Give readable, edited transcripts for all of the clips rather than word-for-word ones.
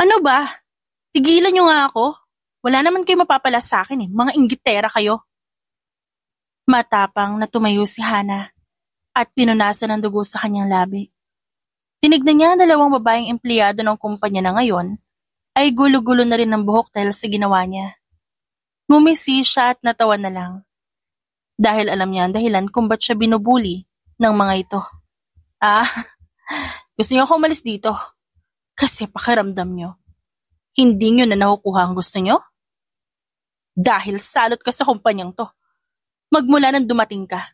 Ano ba? Tigilan niyo nga ako. Wala naman kayo mapapala sa akin eh. Mga inggitera kayo. Matapang na tumayo si Hana at pinunasan ng dugo sa kanyang labi. Tinignan niya ang dalawang babaeng empleyado ng kumpanya na ngayon ay gulo-gulo na rin ng buhok dahil sa ginawa niya. Ngumisi siya at natawa na lang. Dahil alam niya ang dahilan kung ba't siya binubuli ng mga ito. Ah, gusto niyo ako umalis dito? Kasi pakiramdam niyo. Hindi niyo na nakukuha ang gusto niyo? Dahil salot ka sa kumpanyang to. Magmula nang dumating ka,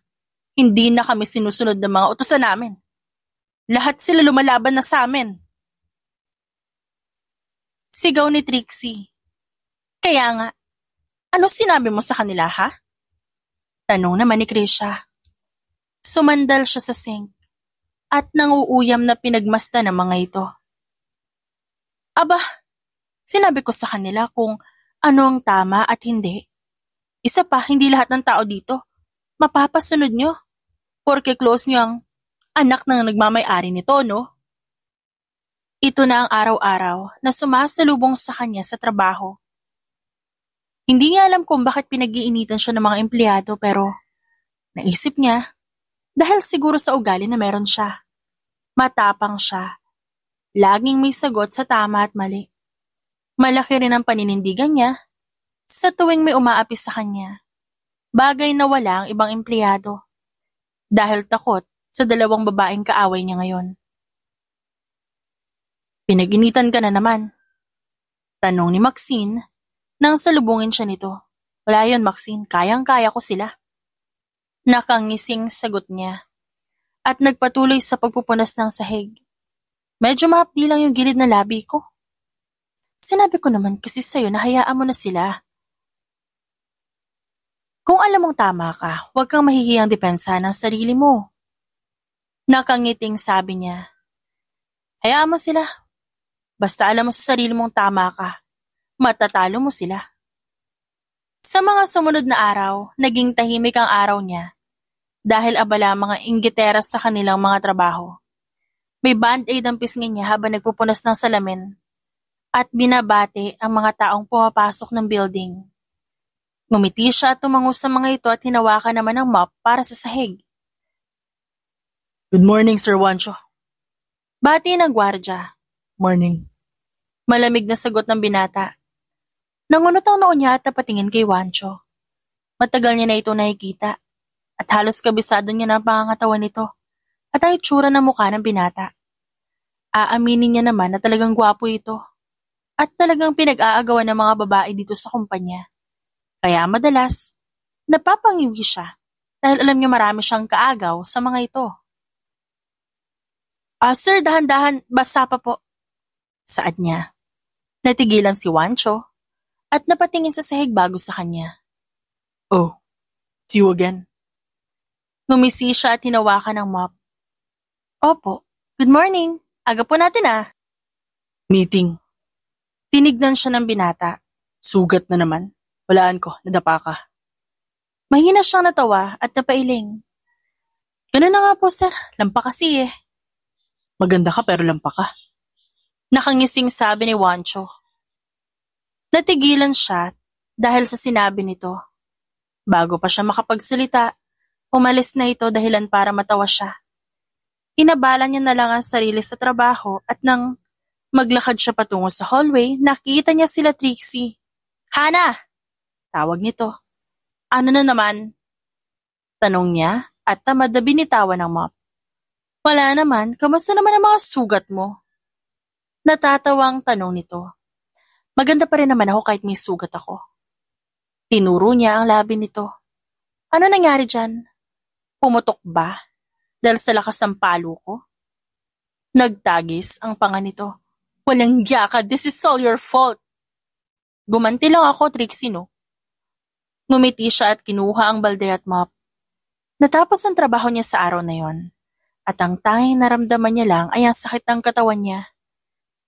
hindi na kami sinusunod ng mga utusan namin. Lahat sila lumalaban na sa amin. Sigaw ni Trixie. Kaya nga, ano sinabi mo sa kanila ha? Tanong naman ni Krisha. Sumandal siya sa sink at nanguuyam na pinagmasdan ng mga ito. Aba, sinabi ko sa kanila kung ano ang tama at hindi. Isa pa, hindi lahat ng tao dito mapapasunod nyo. Porke close nyo ang anak ng nagmamay-ari nito, no? Ito na ang araw-araw na sumasalubong sa kanya sa trabaho. Hindi niya alam kung bakit pinag-iinitan siya ng mga empleyado pero naisip niya dahil siguro sa ugali na meron siya. Matapang siya. Laging may sagot sa tama at mali. Malaki rin ang paninindigan niya sa tuwing may umaapi sa kanya. Bagay na wala ang ibang empleyado dahil takot sa dalawang babaeng kaaway niya ngayon. Pinag-initan ka na naman? Tanong ni Maxine nang salubungin siya nito. Wala yun, Maxine. Kayang-kaya ko sila. Nakangising sagot niya at nagpatuloy sa pagpupunas ng sahig. Medyo mahapdi lang yung gilid na labi ko. Sinabi ko naman kasi sa'yo na hayaan mo na sila. Kung alam mong tama ka, huwag kang mahihiyang depensa ng sarili mo. Nakangiting sabi niya. Hayaan mo sila. Basta alam mo sa sarili mong tama ka, matatalo mo sila. Sa mga sumunod na araw, naging tahimik ang araw niya dahil abala ang mga inggiteras sa kanilang mga trabaho. May band-aid ang pisngi niya habang nagpupunas ng salamin at binabati ang mga taong pumapasok ng building. Ngumiti siya at tumango sa mga ito at hinawakan naman ng mop para sa sahig. Good morning, Sir Wancho. Bati ng gwardya. Morning. Malamig na sagot ng binata. Nangunot ang noo niya at napatingin kay Wancho. Matagal niya na ito nakikita at halos kabisado niya ng pangangatawan nito at ang itsura ng mukha ng binata. Aaminin niya naman na talagang gwapo ito at talagang pinag-aagawan ng mga babae dito sa kumpanya. Kaya madalas, napapangiwi siya dahil alam niya marami siyang kaagaw sa mga ito. Sir, dahan-dahan, basta pa po. Saad niya. Natigilan si Wancho at napatingin sa sahig bago sa kanya. Oh, see you again. Ngumisi siya at hinawakan ng mop. Opo, good morning. Aga po natin Meeting. Tinignan siya ng binata. Sugat na naman. Walaan ko, nadapa ka. Mahina siyang natawa at napailing. Ganun na nga po sir, lampa kasi Maganda ka pero lampa ka. Nakangising sabi ni Wancho. Natigilan siya dahil sa sinabi nito. Bago pa siya makapagsalita, umalis na ito dahilan para matawa siya. Inabala niya na lang ang sarili sa trabaho at nang maglakad siya patungo sa hallway, nakita niya sila Trixie. Hana! Tawag nito. Ano na naman? Tanong niya at tamad na binitawan ng mop. Wala naman, kamusta naman ang mga sugat mo? Natatawang tanong nito. Maganda pa rin naman ako kahit may sugat ako. Tinuro niya ang labi nito. Ano nangyari dyan? Pumutok ba? Dahil sa lakas ng palo ko? Nagtagis ang panga nito. Walang yaka, this is all your fault. Gumanti lang ako, Trixie, no? Ngumiti siya at kinuha ang balde at mop. Natapos ang trabaho niya sa araw na yon. At ang tanging naramdaman niya lang ay ang sakit ng katawan niya.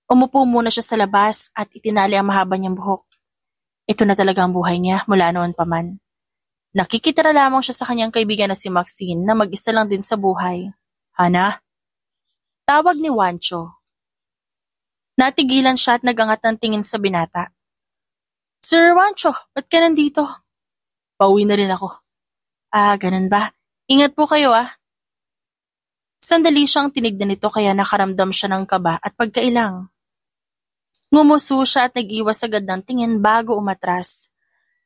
Umupo muna siya sa labas at itinali ang mahaba niyang buhok. Ito na talaga ang buhay niya mula noon pa man. Nakikitira lamang siya sa kanyang kaibigan na si Maxine na mag-isa lang din sa buhay. Hana? Tawag ni Wancho. Natigilan siya at nagangat ng tingin sa binata. Sir Juancho, ba't ka nandito? Pauwi na rin ako. Ganun ba? Ingat po kayo Sandali siyang tinignan nito kaya nakaramdam siya ng kaba at pagkailang. Ngumuso siya at nag-iwas agad ng tingin bago umatras.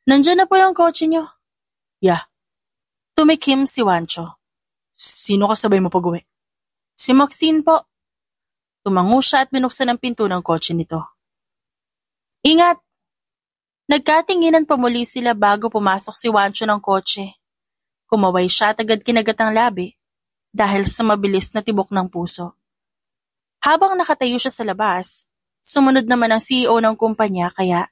Nandiyan na po yung kotse niyo. Yeah. Tumikim si Juancho. Sino kasabay mo pag-uwi? Si Maxine po. Tumango siya at binuksan ang pinto ng kotse nito. Ingat! Nagkatinginan pa muli sila bago pumasok si Juancho ng kotse. Kumaway siya at agad kinagat ang labi dahil sa mabilis na tibok ng puso. Habang nakatayo siya sa labas, sumunod naman ang CEO ng kumpanya kaya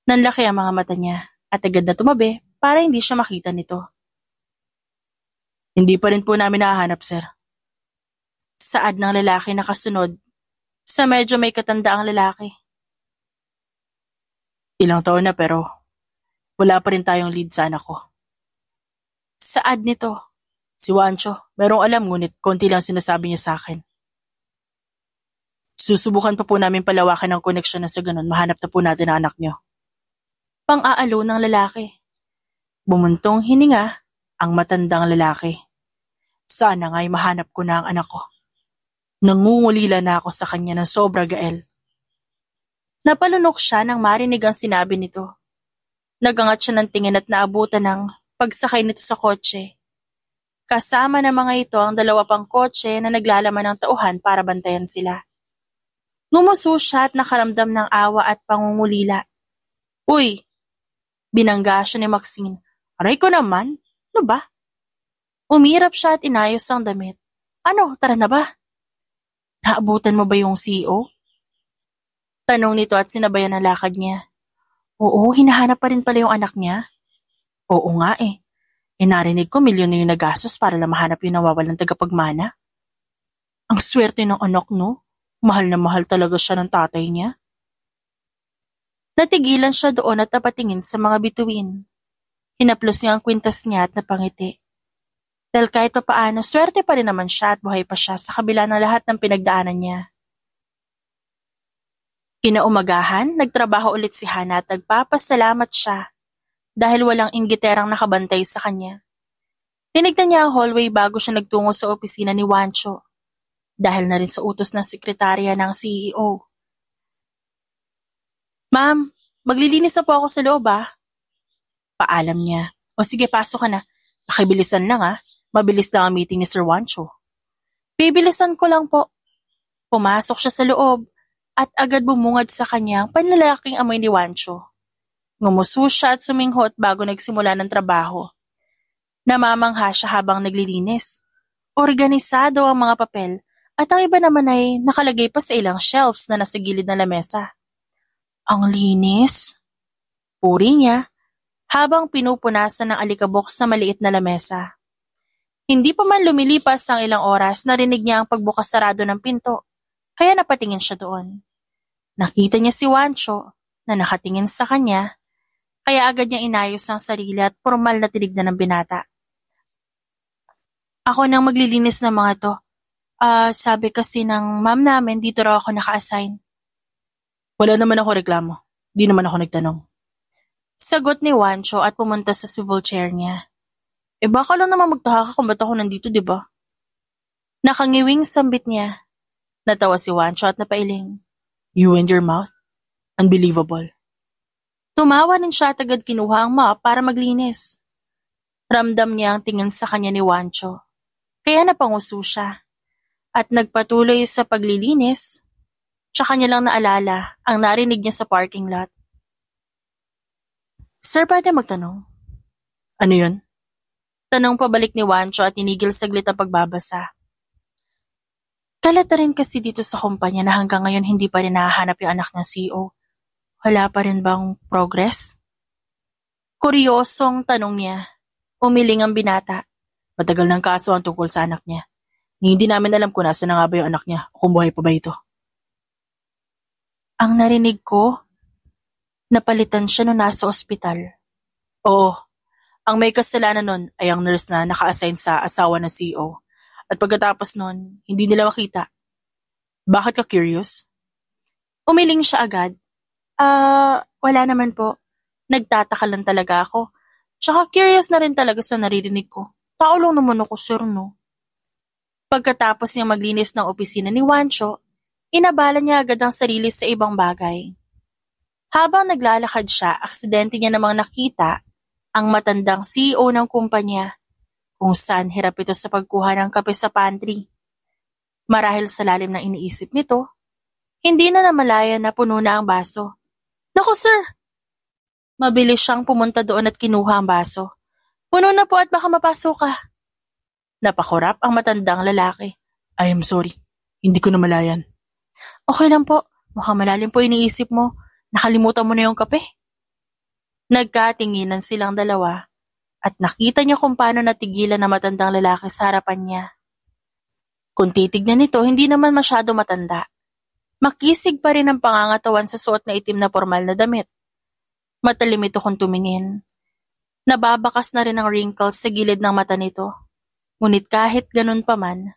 nanlaki ang mga mata niya at agad na tumabi para hindi siya makita nito. Hindi pa rin po namin nahahanap, sir. Saad ng lalaki na kasunod sa medyo may katandaang lalaki. Ilang taon na pero wala pa rin tayong lead sa anak ko. Saad nito. Si Juancho, merong alam ngunit konti lang sinasabi niya sa akin. Susubukan pa po namin palawakan ang koneksyon na sa ganun mahanap na po natin ang anak niyo. Pang-aalo ng lalaki. Bumuntong hininga ang matandang lalaki. Sana nga'y mahanap ko na ang anak ko. Nangungulila na ako sa kanya ng sobra gael. Napalunok siya nang marinig ang sinabi nito. Nagangat siya ng tingin at naabutan ng pagsakay nito sa kotse. Kasama ng mga ito ang dalawa pang kotse na naglalaman ng tauhan para bantayan sila. Ngumuso siya at nakaramdam ng awa at pangungulila. Uy! Binangga siya ni Maxine. Aray ko naman, ano ba? Umirap siya at inayos ang damit. Ano, tara na ba? Naabutan mo ba yung CEO? Tanong nito at sinabayan ang lakad niya. Oo, hinahanap pa rin pala yung anak niya. Oo nga narinig ko milyon na yung nagastos para lang mahanap yung nawawalang tagapagmana. Ang swerte ng anak no, mahal na mahal talaga siya ng tatay niya. Natigilan siya doon at napatingin sa mga bituin. Hinaplos niya ang kwintas niya at napangiti. Dahil kahit papaano, swerte pa rin naman siya at buhay pa siya sa kabila ng lahat ng pinagdaanan niya. Kinaumagahan, nagtrabaho ulit si Hana at nagpapasalamat siya dahil walang inggiterang nakabantay sa kanya. Tinignan niya ang hallway bago siya nagtungo sa opisina ni Juancho dahil na rin sa utos ng sekretarya ng CEO. Ma'am, maglilinis na po ako sa loob Paalam niya. O sige, pasok ka na. Pakibilisan lang Mabilis lang ang meeting ni Sir Juancho. Bibilisan ko lang po. Pumasok siya sa loob at agad bumungad sa kanyang panlalaking amoy ni Juancho. Ngumuso siya at suminghot bago nagsimula ng trabaho. Namamangha siya habang naglilinis. Organisado ang mga papel at ang iba naman ay nakalagay pa sa ilang shelves na nasa gilid ng lamesa. Ang linis! Puri niya habang pinupunasan ng alikabok sa maliit na lamesa. Hindi pa man lumilipas ang ilang oras, narinig niya ang pagbukas-sarado ng pinto, kaya napatingin siya doon. Nakita niya si Juancho na nakatingin sa kanya, kaya agad niyang inayos ang sarili at formal na tinignan ng binata. Ako nang maglilinis ng mga to. Sabi kasi ng ma'am namin dito raw ako naka-assign. Wala naman ako reklamo. Di naman ako nagtanong. Sagot ni Juancho at pumunta sa swivel chair niya. Baka lang naman magtaka kung ba't ako nandito, di ba? Nakangiwing sambit niya. Natawa si Juancho at napailing. You and your mouth? Unbelievable. Tumawa rin siya at agad kinuha ang mop para maglinis. Ramdam niya ang tingin sa kanya ni Juancho, kaya napanguso siya. At nagpatuloy sa paglilinis, tsaka niya lang naalala ang narinig niya sa parking lot. Sir, pwede magtanong? Ano yun? Tanong pabalik ni Juancho at tinigil saglit ang pagbabasa. Kalata rin kasi dito sa kumpanya na hanggang ngayon hindi pa rin nahahanap yung anak ng CEO. Wala pa rin bang progress? Kuryosong tanong niya. Umiling ang binata. Matagal ng kaso ang tungkol sa anak niya. Hindi namin alam kung nasa na nga ba yung anak niya o kung buhay pa ba ito. Ang narinig ko, napalitan siya nung nasa ospital. Oo, ang may kasalanan nun ay ang nurse na naka-assign sa asawa ng CEO. At pagkatapos nun, hindi nila makita. Bakit ka curious? Umiling siya agad. Wala naman po. Nagtataka lang talaga ako. Tsaka curious na rin talaga sa naririnig ko. Tao lang naman ako, sir, no? Pagkatapos niya maglinis ng opisina ni Wancho, inabala niya agad ang sarili sa ibang bagay. Habang naglalakad siya, aksidente niya namang nakita ang matandang CEO ng kumpanya, kung saan hirap ito sa pagkuha ng kape sa pantry. Marahil sa lalim ng iniisip nito, hindi na namalayan na puno na ang baso. Naku, sir! Mabilis siyang pumunta doon at kinuha ang baso. Puno na po at baka mapasok ka. Napakurap ang matandang lalaki. I am sorry. Hindi ko namalayan. Okay lang po. Mukhang malalim po iniisip mo. Nakalimutan mo na yung kape. Nagkatinginan silang dalawa at nakita niya kung paano natigilan na matandang lalaki sa harapan niya. Kung titignan nito, hindi naman masyado matanda. Makisig pa rin ang pangangatawan sa suot na itim na formal na damit. Matalim ito kung tumingin. Nababakas na rin ang wrinkles sa gilid ng mata nito. Ngunit kahit ganun pa man,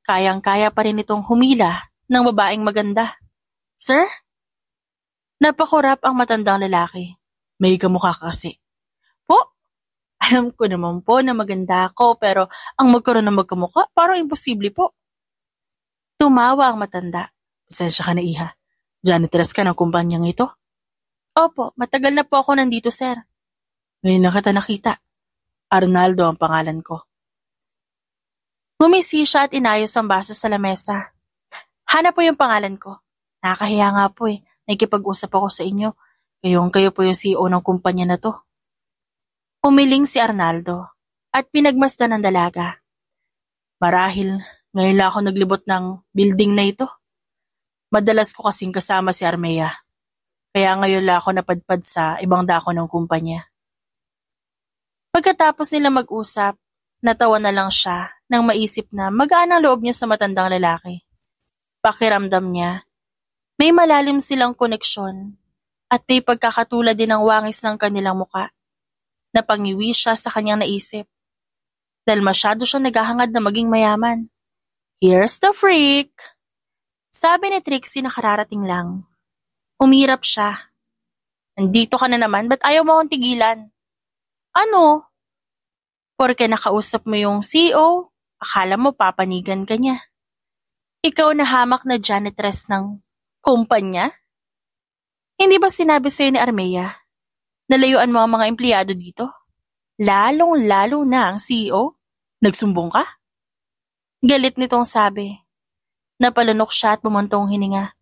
kayang-kaya pa rin itong humila ng babaeng maganda. Sir? Napakurap ang matandang lalaki. May kamukha kasi. Po? Alam ko naman po na maganda ako pero ang magkaroon ng magkamukha parang imposible po. Tumawa ang matanda. Pasensya ka na, iha. Janitress ka ng kumpanyang ito? Opo, matagal na po ako nandito, sir. Ngayon lang kita nakita. Arnaldo ang pangalan ko. Ngumisi siya at inayos ang baso sa lamesa. Hana po yung pangalan ko. Nakakahiya nga po eh. Nakikipag-usap ako sa inyo. Kayo po yung CEO ng kumpanya na to. Umiling si Arnaldo at pinagmasdan ng dalaga. Marahil, ngayon lang ako naglibot ng building na ito. Madalas ko kasing kasama si Armea. Kaya ngayon lang ako napadpad sa ibang dako ng kumpanya. Pagkatapos nila mag-usap, natawa na lang siya nang maisip na magaan ang loob niya sa matandang lalaki. Pakiramdam niya, may malalim silang koneksyon at may pagkakatulad din ng wangis ng kanilang muka. Napangiwi siya sa kanyang naisip dahil masyado siya naghahangad na maging mayaman. Here's the freak! Sabi ni Trixie na kararating lang. Umirap siya. Nandito ka na naman, ba't ayaw mo akong tigilan? Ano? Porke nakausap mo yung CEO, akala mo papanigan ka niya. Ikaw na hamak na janitress ng kumpanya? Hindi ba sinabi sa'yo ni Armea na layuan mo ang mga empleyado dito? Lalong-lalo na ang CEO? Nagsumbong ka? Galit nitong sabi. Napalunok siya at bumuntong hininga.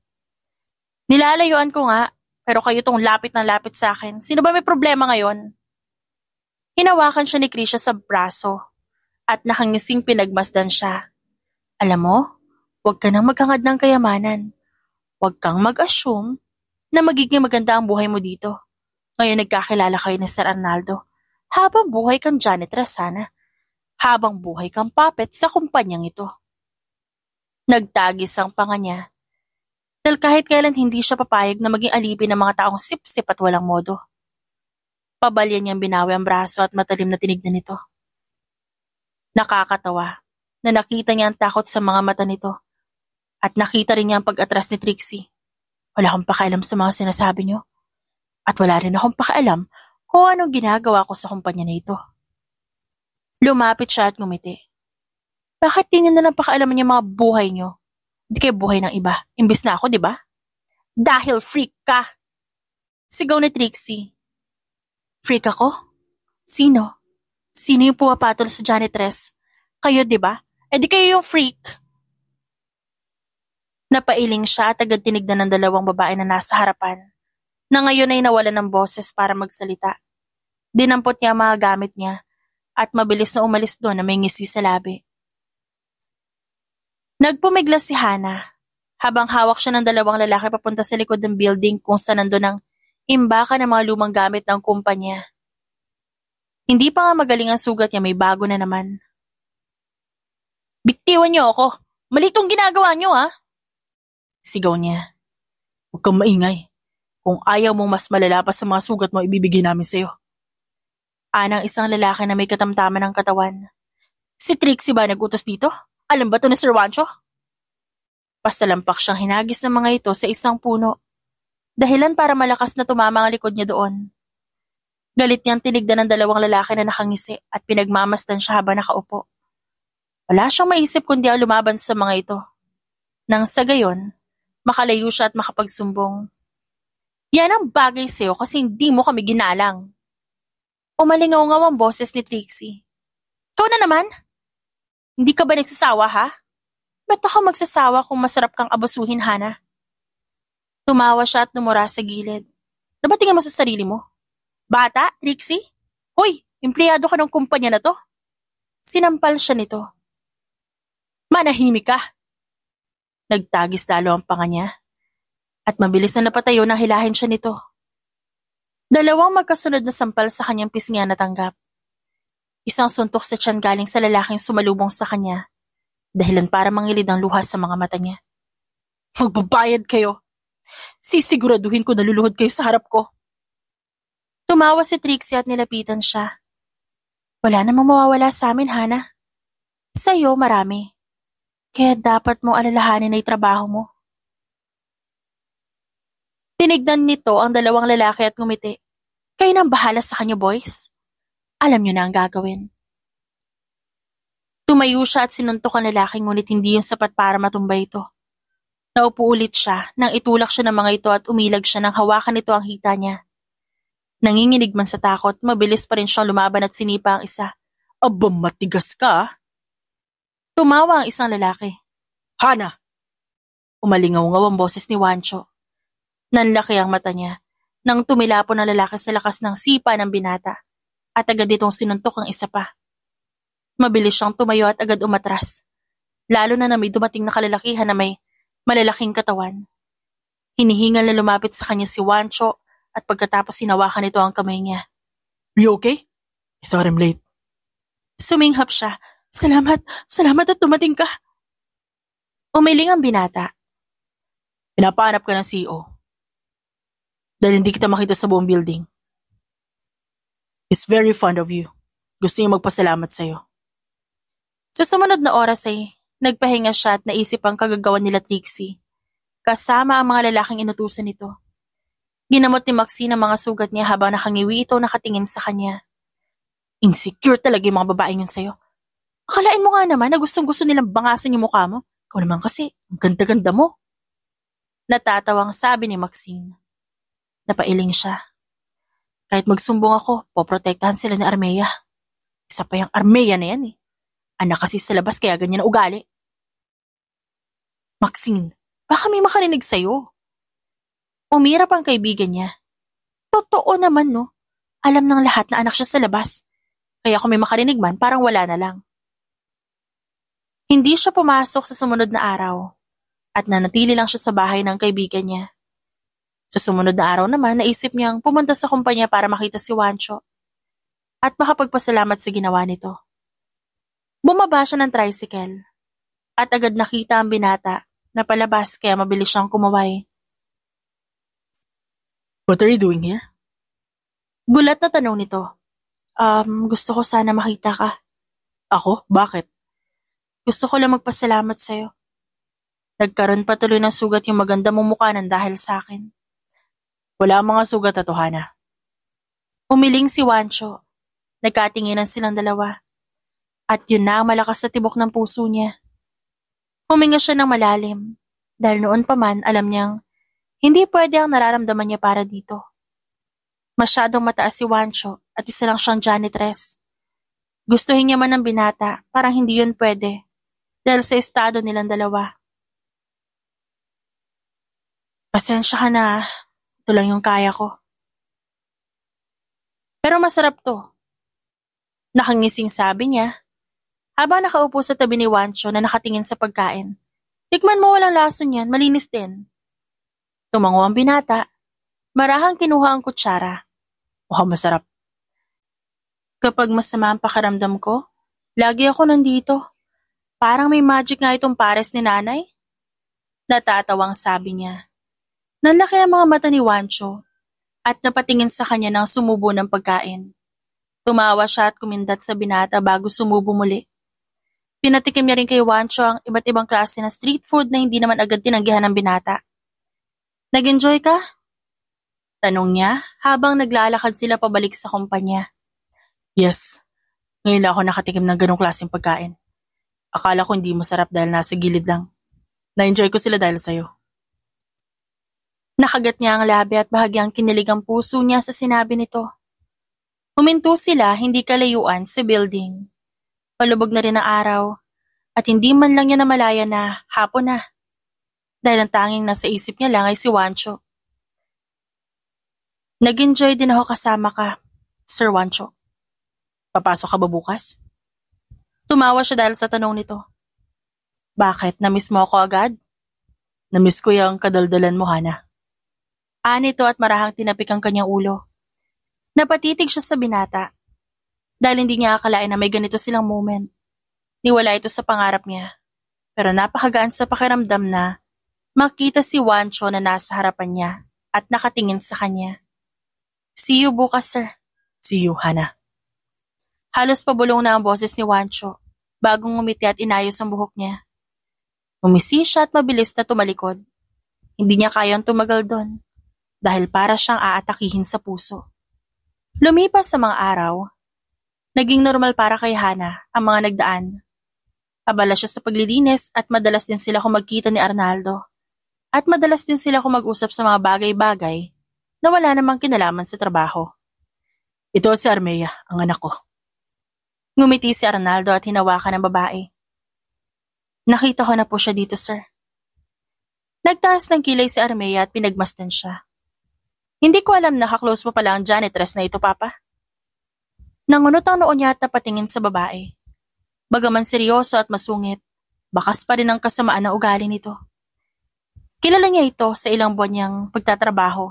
Nilalayuan ko nga, pero kayo tong lapit na lapit sa akin. Sino ba may problema ngayon? Hinawakan siya ni Krisha sa braso at nakangising pinagmasdan siya. Alam mo, huwag ka nang maghangad ng kayamanan. Huwag kang mag-assume na magiging maganda ang buhay mo dito. Ngayon nagkakilala kayo ni Sir Arnaldo. Habang buhay kang janitress sana. Habang buhay kang puppet sa kumpanyang ito. Nagtagis ang panga niya. Dahil kahit kailan hindi siya papayag na maging alipin ng mga taong sip-sip at walang modo. Pabalyan niyang binawi ang braso at matalim na tinignan nito. Nakakatawa na nakita niya ang takot sa mga mata nito at nakita rin niya ang pag-atras ni Trixie. Wala akong pakialam sa mga sinasabi niyo at wala rin akong pakialam kung anong ginagawa ko sa kumpanya na ito. Lumapit siya at ngumiti. Bakit di niyo na lang pakialaman yung mga buhay niyo? Hindi kayo buhay ng iba. Imbis na ako, di ba? Dahil freak ka! Sigaw ni Trixie. Freak ako? Sino? Sino yung pumapatol sa janitress? Kayo, di ba? Eh di kayo yung freak. Napailing siya at agad tinignan ng dalawang babae na nasa harapan, na ngayon ay nawalan ng boses para magsalita. Dinampot niya ang mga gamit niya at mabilis na umalis doon na may ngisi sa labi. Nagpumiglas si Hana habang hawak siya ng dalawang lalaki papunta sa likod ng building kung saan nandun ang imbakan ng mga lumang gamit ng kumpanya. Hindi pa nga magaling ang sugat niya, may bago na naman. Bitiwan niyo ako! Mali itong ginagawa niyo, ha? Sigaw niya. Huwag kang maingay. Kung ayaw mong mas malala pa sa mga sugat mo, ibibigay namin sa'yo. Anang isang lalaki na may katamtaman ng katawan. Si Trixie ba nag-utos dito? Alam ba to ni Sir Wancho? Pasalampak siyang hinagis ng mga ito sa isang puno Dahilan para malakas na tumama ang likod niya doon. Galit niyang tinignan ng dalawang lalaki na nakangisi at pinagmamasdan siya habang nakaupo. Wala siyang maisip kundi ang lumaban sa mga ito. Nang sa gayon, makalayo siya at makapagsumbong. Yan ang bagay sa'yo kasi hindi mo kami ginalang. Umalingaw-ngaw ang boses ni Trixie. Ikaw na naman? Hindi ka ba nagsasawa ha? Ba't ako magsasawa kung masarap kang abasuhin, Hana? Tumawa siya at numura sa gilid. Nabatingin mo sa sarili mo? Bata, Trixie? Hoy, empleyado ka ng kumpanya na to? Sinampal siya nito. Manahimik ka! Nagtagis lalo ang panga niya. At mabilis na napatayo nang hilahin siya nito. Dalawang magkasunod na sampal sa kanyang pisngi ang natanggap. Isang suntok sa tiyan galing sa lalaking sumalubong sa kanya. Dahilan para mangilid ang luha sa mga mata niya. Magbabayad kayo! Sisiguraduhin ko naluluhod kayo sa harap ko. Tumawa si Trixie at nilapitan siya. Wala namang mawawala sa amin, Hana. Sa'yo marami. Kaya dapat mong alalahanin ay trabaho mo. Tinignan nito ang dalawang lalaki at ngumiti. Kayo nang bahala sa kanya, boys. Alam niyo na ang gagawin. Tumayo siya at sinuntok ang lalaki ngunit hindi yung sapat para matumbay ito. Naupo ulit siya nang itulak siya ng mga ito at umilag siya nang hawakan nito ang hita niya. Nanginginig man sa takot, mabilis pa rin siyang lumaban at sinipa ang isa. Aba, matigas ka! Tumawa ang isang lalaki. Hana! Umalingaw-ngaw ang boses ni Wancho. Nanlaki ang mata niya nang tumilapon ang lalaki sa lakas ng sipa ng binata at agad itong sinuntok ang isa pa. Mabilis siyang tumayo at agad umatras, lalo na may dumating na kalalakihan na may malalaking katawan. Hinihingal na lumapit sa kanya si Wancho at pagkatapos hinawakan nito ang kamay niya. You okay? I thought I'm late. Suminghap siya. Salamat at dumating ka. Umiling ang binata. Pinapahanap ka ng CEO. Dahil hindi kita makita sa buong building. He's very fond of you. Gusto niya magpasalamat sa'yo. Sa sumunod na oras ay nagpahinga siya at naisip ang kagagawan nila Trixie. Kasama ang mga lalaking inutusan nito. Ginamot ni Maxine ang mga sugat niya habang nakangiwi ito nakatingin sa kanya. Insecure talaga yung mga babaeng yun sa'yo. Akalain mo nga naman na gustong-gusto nilang bangasan yung mukha mo. Ikaw naman kasi, ang ganda-ganda mo. Natatawang sabi ni Maxine. Napailing siya. Kahit magsumbong ako, poprotektahan sila ni Armea. Isa pa yung Armea na yan eh. Anak kasi sa labas kaya ganyan na ugali. Maxine, baka may makarinig sa'yo. Umirap ang kaibigan niya. Totoo naman no. Alam ng lahat na anak siya sa labas. Kaya kung may makarinig man, parang wala na lang. Hindi siya pumasok sa sumunod na araw at nanatili lang siya sa bahay ng kaibigan niya. Sa sumunod na araw naman, naisip niyang pumunta sa kumpanya para makita si Wancho at makapagpasalamat sa ginawa nito. Bumaba siya ng tricycle at agad nakita ang binata na palabas kaya mabilis siyang kumaway. What are you doing here? Gulat na tanong nito. Gusto ko sana makita ka. Ako? Bakit? Gusto ko lang magpasalamat sa'yo. Nagkaroon patuloy ng sugat yung maganda mong mukha nang dahil sa akin. Wala ang mga sugat at Hana. Umiling si Wancho. Nagkatinginan silang dalawa. At yun na ang malakas na tibok ng puso niya. Huminga siya ng malalim. Dahil noon pa man alam niyang hindi pwede ang nararamdaman niya para dito. Masyadong mataas si Wancho at isa lang siyang janitress. Gustuhin niya man ng binata, parang hindi yun pwede. Dahil sa estado nilang dalawa. Pasensya ka na, ito lang yung kaya ko. Pero masarap to. Nakangising sabi niya, habang nakaupo sa tabi ni Wancho na nakatingin sa pagkain. Tikman mo walang lason yan, malinis din. Tumango ang binata. Marahang kinuha ang kutsara. Mukhang masarap. Kapag masama ang pakiramdam ko, lagi ako nandito. Parang may magic nga itong pares ni nanay. Natatawang sabi niya. Nanlaki ang mga mata ni Wancho at napatingin sa kanya nang sumubo ng pagkain. Tumawa siya at kumindat sa binata bago sumubo muli. Pinatikim niya rin kay Wancho ang iba't ibang klase ng street food na hindi naman agad tinanggihan ng binata. Nag-enjoy ka? Tanong niya habang naglalakad sila pabalik sa kumpanya. Yes, ngayon lang ako nakatikim ng ganong klaseng pagkain. Akala ko hindi masarap dahil nasa gilid lang. Na-enjoy ko sila dahil sa'yo. Nakagat niya ang labi at bahagyang kinilig ang puso niya sa sinabi nito. Huminto sila hindi kalayuan sa building. Palubog na rin ang araw at hindi man lang niya namalaya na hapon na. Dahil ang tanging nasa isip niya lang ay si Wancho. Nag-enjoy din ako kasama ka, Sir Wancho. Papasok ka ba bukas? Tumawa siya dahil sa tanong nito. Bakit? Namiss mo ako agad? Namiss ko yung kadaldalan mo, Hana. Nito at marahang tinapik ang kanyang ulo. Napatitig siya sa binata. Dahil hindi niya akalain na may ganito silang moment. Niwala ito sa pangarap niya. Pero napakagaan sa pakiramdam na makita si Wancho na nasa harapan niya at nakatingin sa kanya. See you bukas, sir. See you, Hana. Halos pabulong na ang boses ni Wancho bagong ngumiti at inayos ang buhok niya. Umisi siya at mabilis na tumalikod. Hindi niya kayang tumagal doon dahil para siyang aatakihin sa puso. Lumipas sa mga araw, naging normal para kay Hana ang mga nagdaan. Abala siya sa paglilinis at madalas din sila magkita ni Arnaldo. At madalas din sila mag-usap sa mga bagay-bagay na wala namang kinalaman sa trabaho. Ito si Armea, ang anak ko. Ngumiti si Arnaldo at hinawakan ng babae. Nakita ko na po siya dito, sir. Nagtaas ng kilay si Armea at pinagmasdan siya. Hindi ko alam na kaklose mo pala ang janitress na ito, Papa. Nangunot ang noon niya at napatingin sa babae. Bagaman seryoso at masungit, bakas pa rin ang kasamaan ng ugali nito. Kilala niya ito sa ilang buwan niyang pagtatrabaho.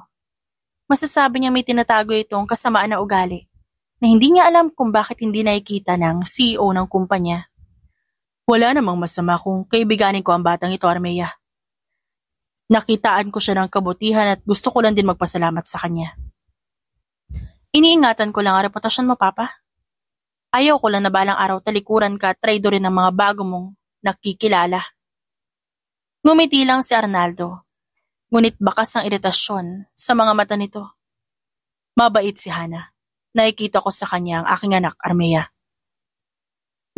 Masasabi niya may tinatago itong kasamaan na ugali na hindi niya alam kung bakit hindi nakikita ng CEO ng kumpanya. Wala namang masama kung kaibiganin ko ang batang ito, Armea. Nakitaan ko siya ng kabutihan at gusto ko lang din magpasalamat sa kanya. Iniingatan ko lang ang reputasyon mo, Papa. Ayaw ko lang na balang araw talikuran ka at traidorin ng mga bago mong nakikilala. Ngumiti lang si Arnaldo, ngunit bakas ang iritasyon sa mga mata nito. Mabait si Hana. Nakikita ko sa kanya ang aking anak, Armea.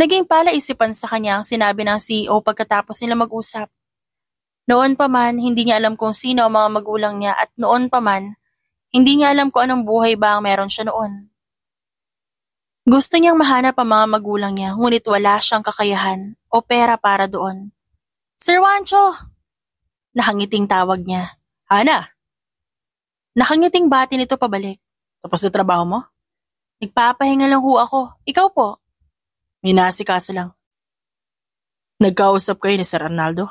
Naging palaisipan sa kanya ang sinabi ng CEO pagkatapos nila mag-usap. Noon pa man, hindi niya alam kung sino ang mga magulang niya at noon pa man, hindi niya alam kung anong buhay ba ang meron siya noon. Gusto niyang mahanap ang mga magulang niya ngunit wala siyang kakayahan o pera para doon. Sir Wancho! Nakangiting tawag niya. Hana! Nakangiting bati nito pabalik. Tapos na trabaho mo? Nagpapahinga lang ho ako. Ikaw po? May nasikaso lang. Nagkausap kayo ni Sir Arnaldo?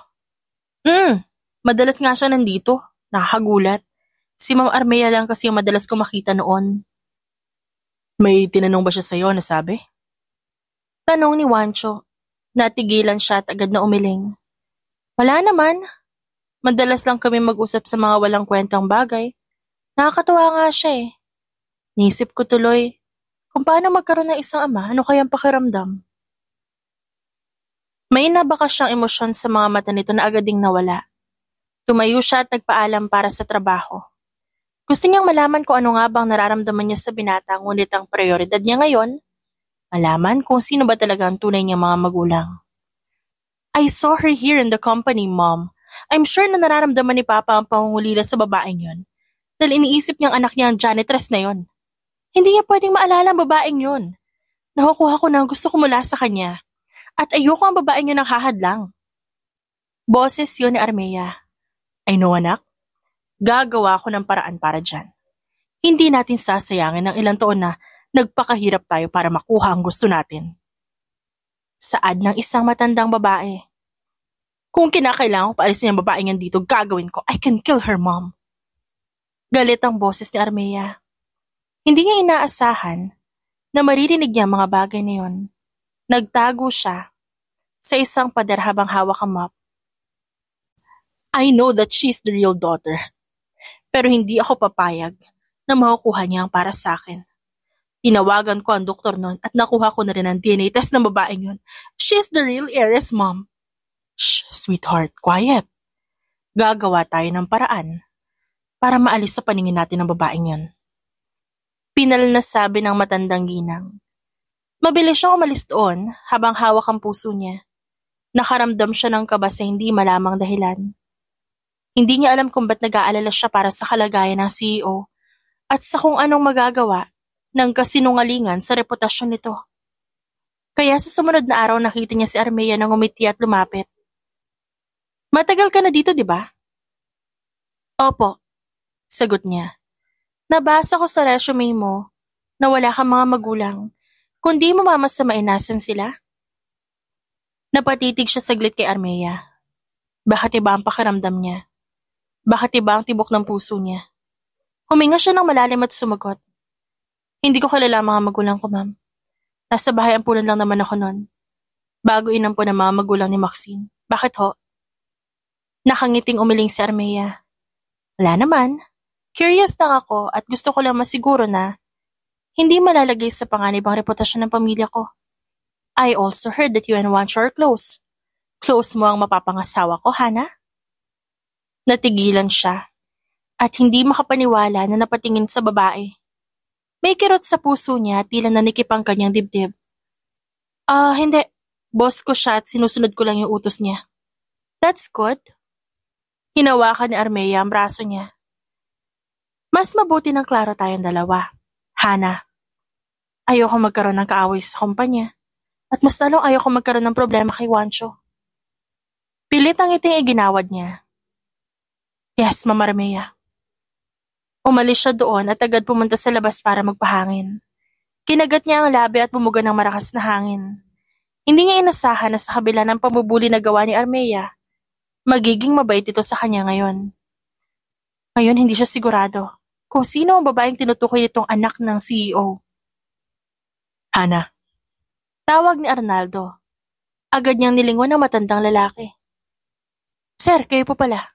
Madalas nga siya nandito. Nakakagulat. Si Ma'am Armea lang kasi yung madalas ko makita noon. May tinanong ba siya sa'yo na sabi? Tanong ni Wancho. Natigilan siya at agad na umiling. Wala naman. Madalas lang kami mag-usap sa mga walang kwentang bagay. Nakakatawa nga siya eh. Naisip ko tuloy, kung paano magkaroon ng isang ama, ano kayang pakiramdam? May nabakas siyang emosyon sa mga mata nito na agad ding nawala. Tumayo siya at nagpaalam para sa trabaho. Gusto niyang malaman kung ano nga bang nararamdaman niya sa binata, ngunit ang prioridad niya ngayon, malaman kung sino ba talaga ang tunay niyang mga magulang. I saw her here in the company, Mom. I'm sure na nararamdaman ni Papa ang pangungulila sa babaeng yon. Dahil iniisip niyang anak niya ang janitress na yon. Hindi niya pwedeng maalala ang babaeng yon. Nakukuha ko na ang gusto ko mula sa kanya. At ayoko ang babaeng yun ang hahadlang. Boses yun ni Armea. I know, anak. Gagawa ko ng paraan para dyan. Hindi natin sasayangin ng ilang taon na nagpakahirap tayo para makuha ang gusto natin. Saad ng isang matandang babae. Kung kinakailangan ko paalisin ang babaeng yan dito, gagawin ko. I can kill her, Mom. Galit ang boses ni Armea. Hindi niya inaasahan na maririnig niya ang mga bagay na yun. Nagtago siya sa isang pader habang hawak ang mop. I know that she's the real daughter. Pero hindi ako papayag na makukuha niya ang para sa akin. Tinawagan ko ang doktor noon at nakuha ko na rin ang DNA test ng babaeng yun. She's the real heiress, Mom. Shh, sweetheart, quiet. Gagawa tayo ng paraan para maalis sa paningin natin ng babaeng yon. Pinal na sabi ng matandang ginang. Mabilis siyang umalis doon habang hawak ang puso niya. Nakaramdam siya ng kaba sa hindi malamang dahilan. Hindi niya alam kung ba't nag-aalala siya para sa kalagayan ng CEO at sa kung anong magagawa ng kasinungalingan sa reputasyon nito. Kaya sa sumunod na araw nakita niya si Armea nang umiti at lumapit. Matagal ka na dito, di ba? Opo, sagot niya. Nabasa ko sa resume mo na wala kang mga magulang, kundi mo mamasamain nasan sila. Napatitig siya saglit kay Armea. Bakit iba ang pakiramdam niya? Bakit iba ang tibok ng puso niya? Huminga siya ng malalim at sumagot. Hindi ko kilala ang mga magulang ko, ma'am. Nasa bahay ampunan lang naman ako noon. Bago inampun ng mga magulang ni Maxine. Bakit ho? Nakangiting umiling si Armea. Wala naman. Curious lang ako at gusto ko lang masiguro na hindi malalagay sa panganib ang reputasyon ng pamilya ko. I also heard that you and Juancho are close. Close mo ang mapapangasawa ko, Hana? Natigilan siya at hindi makapaniwala na napatingin sa babae. May kirot sa puso niya tila nanikip ang kanyang dibdib. Hindi. Boss ko siya at sinusunod ko lang yung utos niya. That's good. Hinawakan ni Armea ang braso niya. Mas mabuti ng klaro tayong dalawa. Hana, ayoko magkaroon ng kaaway sa kumpanya at mas lalong ayoko magkaroon ng problema kay Juancho. Pilit ang iting iginawad niya. Yes, Ma'am Armea. Umalis siya doon at agad pumunta sa labas para magpahangin. Kinagat niya ang labi at bumuga ng marakas na hangin. Hindi niya inasahan na sa kabila ng pamubuli na gawa ni Armea, magiging mabait ito sa kanya ngayon. Ngayon hindi siya sigurado kung sino ang babaeng tinutukoy nitong anak ng CEO. Hana. Tawag ni Arnaldo. Agad niyang nilingon ang matandang lalaki. Sir, kayo po pala.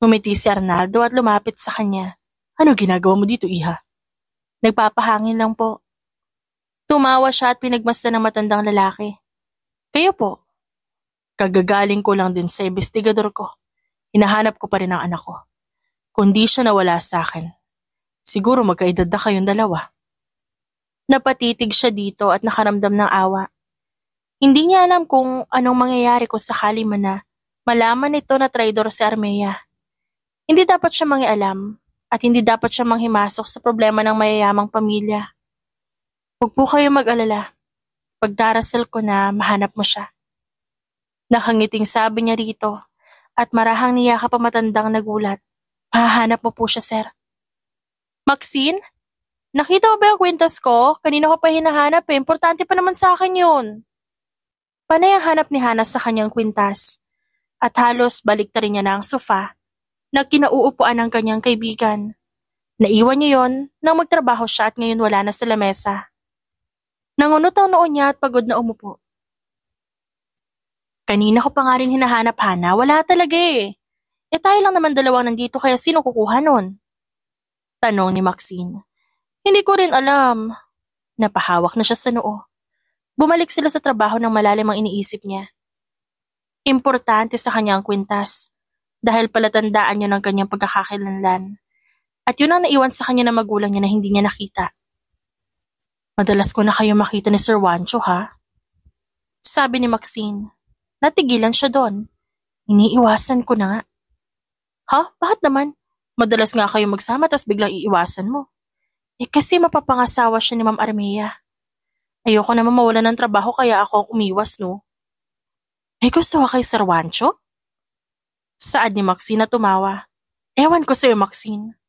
Ngumiti si Arnaldo at lumapit sa kanya. Ano ginagawa mo dito, iha? Nagpapahangin lang po. Tumawa siya at pinagmasdan ng matandang lalaki. Kayo po. Kagagaling ko lang din sa investigador ko. Hinahanap ko pa rin ang anak ko. Kundi siya nawala sa akin. Siguro magkaedad na kayong dalawa. Napatitig siya dito at nakaramdam ng awa. Hindi niya alam kung anong mangyayari kung sakali man na malaman nito na traidor si Armea. Hindi dapat siya mangialam at hindi dapat siya manghimasok sa problema ng mayayamang pamilya. Huwag po kayo mag-alala. Pagdarasal ko na mahanap mo siya. Nakangiting sabi niya rito at marahang niyakap ang matandang nagulat. Mahahanap mo po siya, sir. Maxine? Nakita mo ba yung kwintas ko? Kanina ko pa hinahanap eh. Importante pa naman sa akin yun. Panay ang hanap ni Hana sa kanyang kwintas. At halos baliktarin niya na ang sofa na kinauupuan ng kanyang kaibigan. Naiwan niya yon nang magtrabaho siya at ngayon wala na sa lamesa. Nangunot ang noo niya at pagod na umupo. Kanina ko pa nga rin hinahanap, Hana. Wala talaga eh. Tayo lang naman dalawang nandito kaya sino kukuha nun? Tanong ni Maxine. Hindi ko rin alam. Napahawak na siya sa noo. Bumalik sila sa trabaho ng malalim ang iniisip niya. Importante sa kanya ang kwintas dahil palatandaan niya ng kanyang pagkakakilanlan. At yun ang naiwan sa kanya ng magulang niya na hindi niya nakita. Madalas ko na kayo makita ni Sir Juancho, ha? Sabi ni Maxine. Natigilan siya doon. Iniiwasan ko na nga. Ha? Bakit naman? Madalas nga kayo magsama tas biglang iiwasan mo. Kasi mapapangasawa siya ni Ma'am Armea. Ayoko naman mawalan ng trabaho kaya ako ang umiwas, no? Gusto ka kay Sir Juancho? Saad ni Maxine na tumawa. Ewan ko sa'yo, Maxine.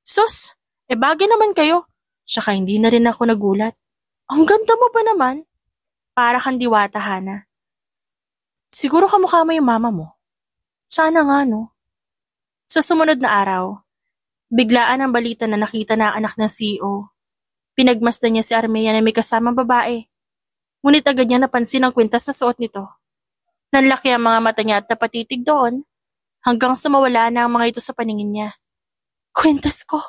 Sus, bagay naman kayo. Tsaka hindi na rin ako nagulat. Ang ganda mo pa naman. Para kang diwata, Hana. Siguro kamukha mo yung mama mo. Sana nga, no? Sa sumunod na araw, biglaan ang balita na nakita na ang anak ng CEO. Pinagmasdan niya si Armea na may kasamang babae. Ngunit agad niya napansin ang kwintas na suot nito. Nanlaki ang mga mata niya at napatitig doon hanggang sa mawala na ang mga ito sa paningin niya. Kwintas ko!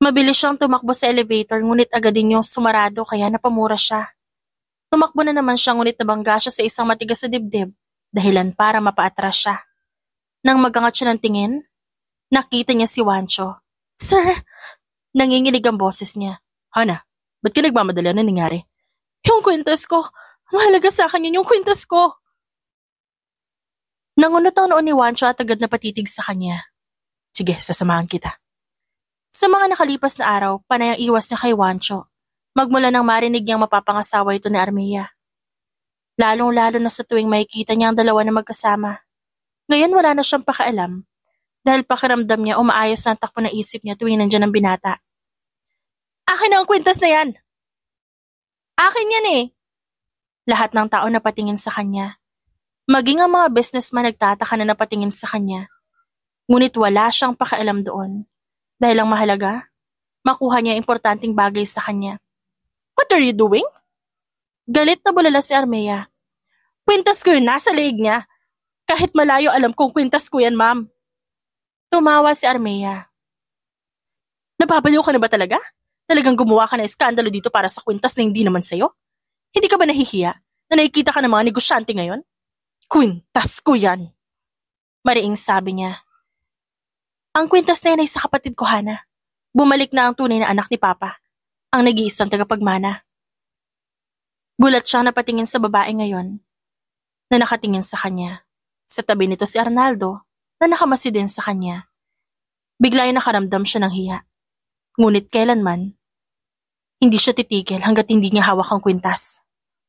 Mabilis siyang tumakbo sa elevator ngunit agad din yung sumarado kaya napamura siya. Tumakbo na naman siya ngunit nabangga siya sa isang matigas na dibdib, dahilan para mapaatras siya. Nang magangat siya ng tingin, Nakita niya si Wancho. Sir! Nanginginig ang boses niya. Hana, ba't ka nagmamadali? Ano nangyari? Yung kwintas ko! Mahalaga sa akin yun, yung kwintas ko! Nangunot ang noon ni Wancho at agad na patitig sa kanya. Sige, sasamahan kita. Sa mga nakalipas na araw, panay ang iwas niya kay Wancho. Magmula nang marinig niyang mapapangasawa ito ni Armea. Lalong-lalo na sa tuwing makikita niya ang dalawa na magkasama. Ngayon wala na siyang pakialam dahil pakiramdam niya umaayos na ang takbo ng isip niya tuwing nandiyan ang binata. Akin na ang kwintas na yan! Akin yan eh! Lahat ng tao napatingin sa kanya. Maging ang mga businessman nagtataka na napatingin sa kanya. Ngunit wala siyang pakialam doon. Dahil ang mahalaga, makuha niya importanteng bagay sa kanya. What are you doing? Galit na bulala si Armea. Kwintas ko yun, nasa leeg niya. Kahit malayo alam kong kwintas ko yan, ma'am. Tumawa si Armea. Napapaliw ka na ba talaga? Talagang gumawa ka na eskandalo dito para sa kwintas na hindi naman sa'yo? Hindi ka ba nahihiya na nakikita ka ng mga negosyante ngayon? Kwintas ko yan. Mariing sabi niya. Ang kwintas na yan ay sa kapatid ko, Hana. Bumalik na ang tunay na anak ni Papa. Ang nag-iisang tagapagmana. Gulat siyang napatingin sa babae ngayon na nakatingin sa kanya. Sa tabi nito si Arnaldo na nakamasi din sa kanya. Bigla ay nakaramdam siya ng hiya. Ngunit kailanman, hindi siya titigil hanggat hindi niya hawak ang kwintas.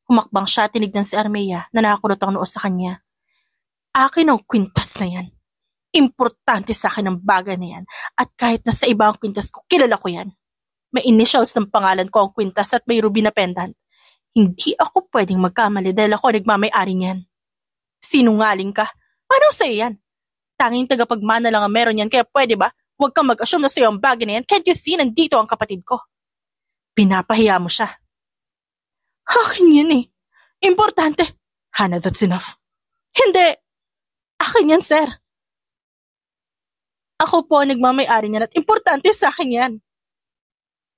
Humakbang siya at tinignan si Armea na nakakulot ang noo sa kanya. Akin ang kwintas na yan. Importante sa akin ang bagay na yan at kahit na sa iba ang kwintas ko, kilala ko yan. May initials ng pangalan ko ang kwintas at may ruby na pendant. Hindi ako pwedeng magkamali dahil ako nagmamay-ari niyan. Sinungaling ka? Paano sa'yo yan? Tanging tagapagmana lang ang meron yan kaya pwede ba? Huwag kang mag-assume na sa'yo ang bagay na yan. Can't you see? Nandito ang kapatid ko. Pinapahiya mo siya. Akin yan eh. Importante. Hana, that's enough. Hindi. Akin yan, sir. Ako po ang nagmamay-ari niyan at importante sa akin yan.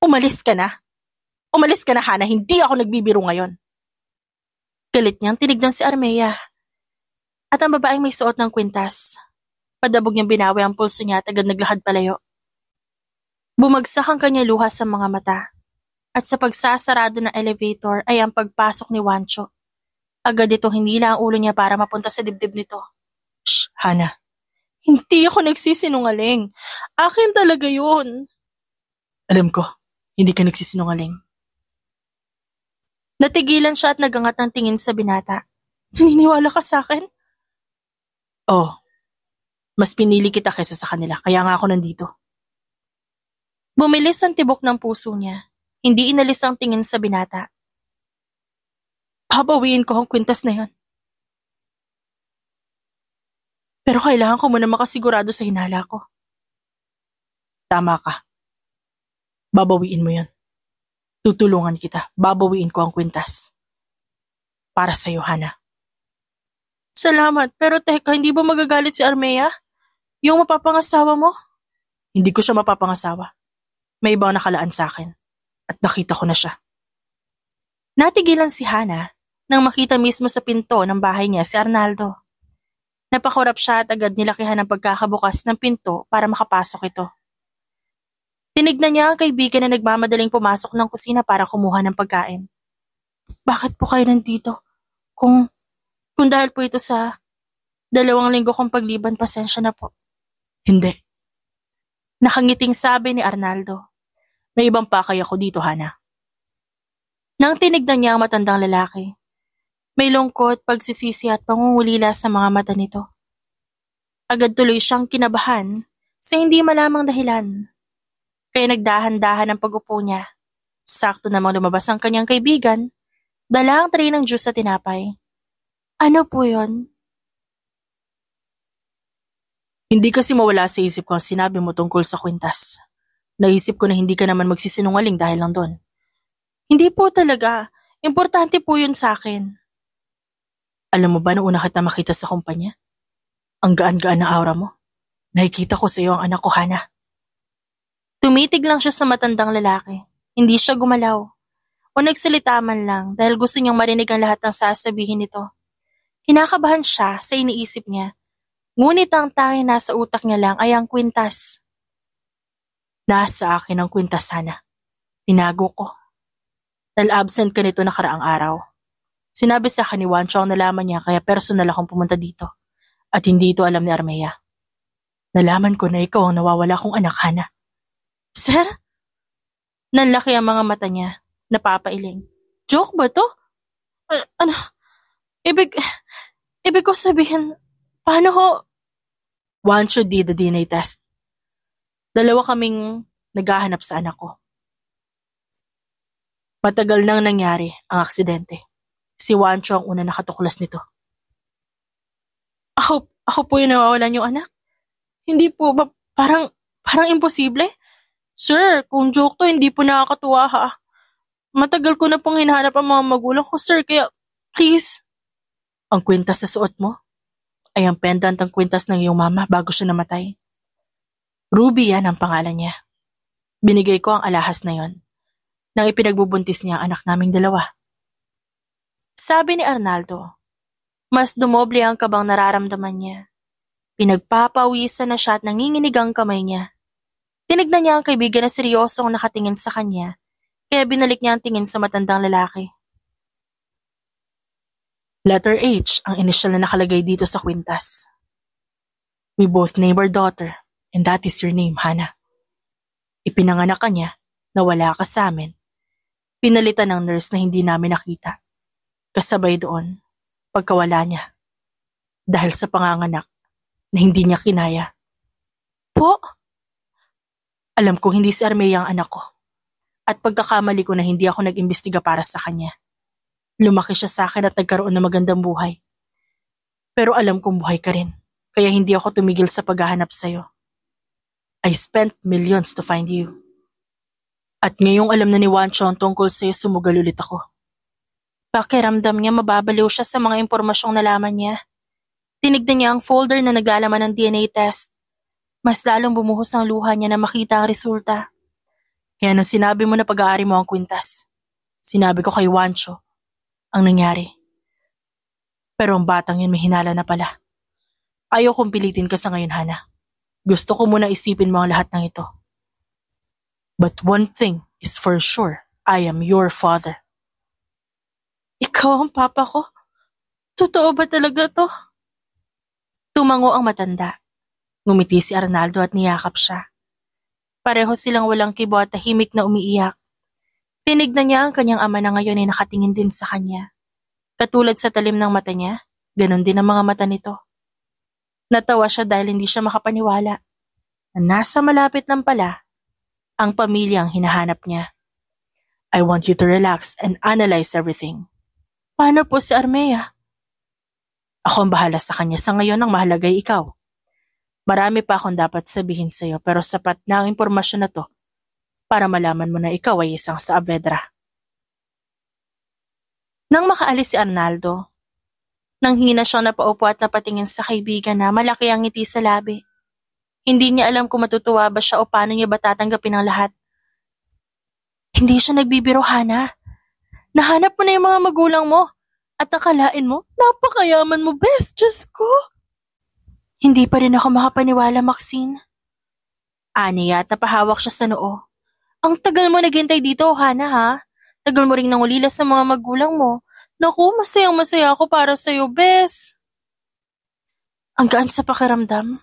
Umalis ka na. Umalis ka na, Hana. Hindi ako nagbibiro ngayon. Galit niyang tinignan si Armea. At ang babaeng may suot ng kwintas. Padabog niyang binawi ang pulso niya at agad naglakad palayo. Bumagsak ang kanya luha sa mga mata. At sa pagsasarado ng elevator ay ang pagpasok ni Wancho. Agad itong hinila ang ulo niya para mapunta sa dibdib nito. Shh, Hana. Hindi ako nagsisinungaling. Akin talaga yun. Alam ko, hindi ka nagsisinungaling. Natigilan siya at nagangat ng tingin sa binata. Naniniwala ka sa akin? Oh, mas pinili kita kaysa sa kanila, kaya nga ako nandito. Bumilis ang tibok ng puso niya. Hindi inalis ang tingin sa binata. Pabawiin ko ang kwintas na yan. Pero kailangan ko muna makasigurado sa hinala ko. Tama ka. Babawiin mo yan. Tutulungan kita. Babawiin ko ang kwintas. Para sa'yo, Hana. Salamat, pero teka, hindi ba magagalit si Armea? Yung mapapangasawa mo? Hindi ko siya mapapangasawa. May ibang nakalaan sa akin. At nakita ko na siya. Natigilan si Hana nang makita mismo sa pinto ng bahay niya si Arnaldo. Napakurap siya at agad nilakihan ang pagkakabukas ng pinto para makapasok ito. Tinignan niya ang kaibigan na nagmamadaling pumasok ng kusina para kumuha ng pagkain. Bakit po kayo nandito? Kung dahil po ito sa 2 linggo kong pagliban, pasensya na po. Hindi. Nakangiting sabi ni Arnaldo. May ibang pakay ako dito, Hana. Nang tinignan niya ang matandang lalaki, may lungkot, pagsisisi at pangungulila sa mga mata nito. Agad tuloy siyang kinabahan sa hindi malamang dahilan. Kaya nagdahan-dahan ang pag-upo niya. Sakto namang lumabas ang kanyang kaibigan, dala ang tray ng juice at tinapay. Ano po yon? Hindi kasi mawala sa isip ko ang sinabi mo tungkol sa kwintas. Naisip ko na hindi ka naman magsisinungaling dahil lang doon. Hindi po talaga. Importante po yun sa akin. Alam mo ba nung una kita makita sa kumpanya? Ang gaan-gaan na aura mo. Nakikita ko sa iyo ang anak ko, Hana. Tumitig lang siya sa matandang lalaki. Hindi siya gumalaw. O nagsalita man lang dahil gusto niyang marinig ang lahat ng sasabihin nito. Kinakabahan siya sa iniisip niya. Ngunit ang tanging nasa utak niya lang ay ang kwintas. Nasa akin ang kwintas, Hana. Tinago ko. Dahil absent ka nito nakaraang araw. Sinabi sa akin ni Wancho ang nalaman niya kaya personal akong pumunta dito. At hindi ito alam ni Armea. Nalaman ko na ikaw ang nawawala kong anak, Hana. Sir? Nanlaki ang mga mata niya. Napapailing. Joke ba to? Ano? Ibig ko sabihin, paano ho? Wancho did the DNA test. Dalawa kaming naghahanap sa anak ko. Matagal nang nangyari ang aksidente. Si Wancho ang una nakatuklas nito. Ako po yung nawawalan yung anak? Hindi po ba parang imposible? Sir, kung joke to, hindi po nakakatuwa ha. Matagal ko na pong hinahanap ang mga magulang ko, sir, kaya please. Ang kwintas sa suot mo ay ang pendant ng kwintas ng iyong mama bago siya namatay. Ruby yan ang pangalan niya. Binigay ko ang alahas na yon nang ipinagbubuntis niya ang anak naming dalawa. Sabi ni Arnaldo, mas dumoble ang kabang nararamdaman niya. Pinagpapawisan na siya at nanginginig ang kamay niya. Tinignan niya ang kaibigan na seryosong nakatingin sa kanya, kaya binalik niya ang tingin sa matandang lalaki. Letter H ang inisyal na nakalagay dito sa kwintas. We both name our daughter, and that is your name, Hana. Ipinanganak ka niya na wala ka sa amin. Pinalitan ng nurse na hindi namin nakita. Kasabay doon, pagkawala niya. Dahil sa panganganak na hindi niya kinaya. Po? Alam ko hindi si Armea ang anak ko. At pagkakamali ko na hindi ako nag-imbestiga para sa kanya. Lumaki siya sa akin at nagkaroon ng magandang buhay. Pero alam kong buhay ka rin, kaya hindi ako tumigil sa paghahanap sa'yo. I spent millions to find you. At ngayong alam na ni Wancho ang tungkol sa'yo, sumugal ulit ako. Pakiramdam niya mababaliw siya sa mga impormasyong nalaman niya. Tinignan niya ang folder na naglalaman ng DNA test. Mas lalong bumuhos ang luha niya na makita ang resulta. Kaya nang sinabi mo na pag-aari mo ang kwintas, sinabi ko kay Wancho ang nangyari. Pero ang batang yun may hinala na pala. Ayaw kong pilitin ka sa ngayon, Hana. Gusto ko muna isipin mo ang lahat ng ito. But one thing is for sure, I am your father. Ikaw ang papa ko? Totoo ba talaga to? Tumango ang matanda. Ngumiti si Arnaldo at niyakap siya. Pareho silang walang kibo at tahimik na umiiyak. Tinignan niya ang kanyang ama na ngayon ay nakatingin din sa kanya. Katulad sa talim ng mata niya, ganon din ang mga mata nito. Natawa siya dahil hindi siya makapaniwala na nasa malapit lang pala ang pamilyang hinahanap niya. I want you to relax and analyze everything. Paano po si Armea? Ako ang bahala sa kanya. Sa ngayon ang mahalaga ay ikaw. Marami pa akong dapat sabihin sa iyo pero sapat na ang impormasyon na to para malaman mo na ikaw ay isang Saavedra. Nang makaalis si Arnaldo, nang hina siyang napaupo at napatingin sa kaibigan na malaki ang ngiti sa labi. Hindi niya alam kung matutuwa ba siya o paano niya ba tatanggapin ang lahat. Hindi siya nagbibiro, Hana. Nahanap mo na yung mga magulang mo at akalain mo, napakayaman mo, best, Diyos ko. Hindi pa rin ako makapaniwala, Maxine. Aniya at napahawak siya sa noo. Ang tagal mo naghintay dito, Hana, ha? Tagal mo ring nangulila sa mga magulang mo. Naku, masayang-masaya ako para sa'yo, bes. Ang gaan sa pakiramdam.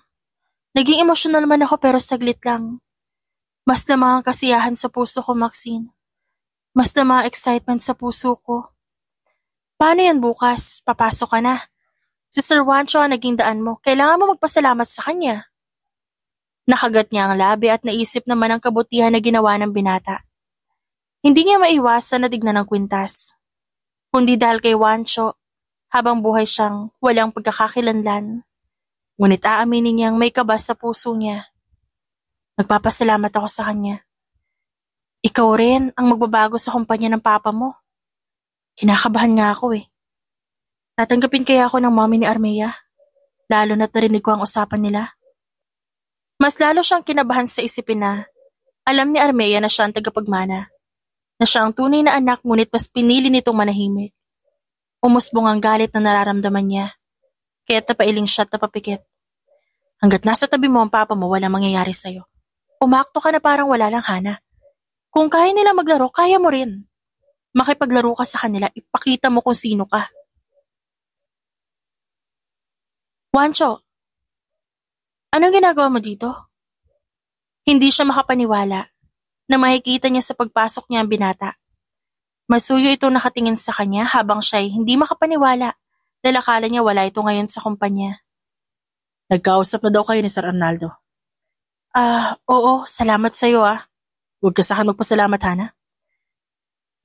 Naging emosyonal man ako pero saglit lang. Mas lamang ang kasiyahan sa puso ko, Maxine. Mas lamang ang excitement sa puso ko. Paano yan bukas? Papasok ka na. Si Sir Wancho ang naging daan mo. Kailangan mo magpasalamat sa kanya. Nakagat niya ang labi at naisip naman ang kabutihan na ginawa ng binata. Hindi niya maiwasan na tignan ng kwintas. Kundi dahil kay Wancho, habang buhay siyang walang pagkakakilanlan. Ngunit aaminin niyang may kaba sa puso niya. Nagpapasalamat ako sa kanya. Ikaw rin ang magbabago sa kumpanya ng papa mo. Kinakabahan nga ako eh. Tatanggapin kaya ako ng mommy ni Armea? Lalo na't narinig ko ang usapan nila. Mas lalo siyang kinabahan sa isipin na alam ni Armea na siya ang tagapagmana. Na siya ang tunay na anak ngunit mas pinili nitong manahimik. Umusbong ang galit na nararamdaman niya. Kaya tapailing siya at napapikit. Hanggat nasa tabi mo ang papa mo, walang mangyayari sa'yo. Umakto ka na parang wala lang, Hana. Kung kaya nila maglaro, kaya mo rin. Makipaglaro ka sa kanila, ipakita mo kung sino ka. Wancho, anong ginagawa mo dito? Hindi siya makapaniwala na makikita niya sa pagpasok niya ang binata. Masuyo itong nakatingin sa kanya habang siya'y hindi makapaniwala dahil akala niya wala ito ngayon sa kumpanya. Nagkausap na daw kayo ni Sir Arnaldo. Oo, salamat sa'yo ah. Huwag ka saan magpasalamat, Hana.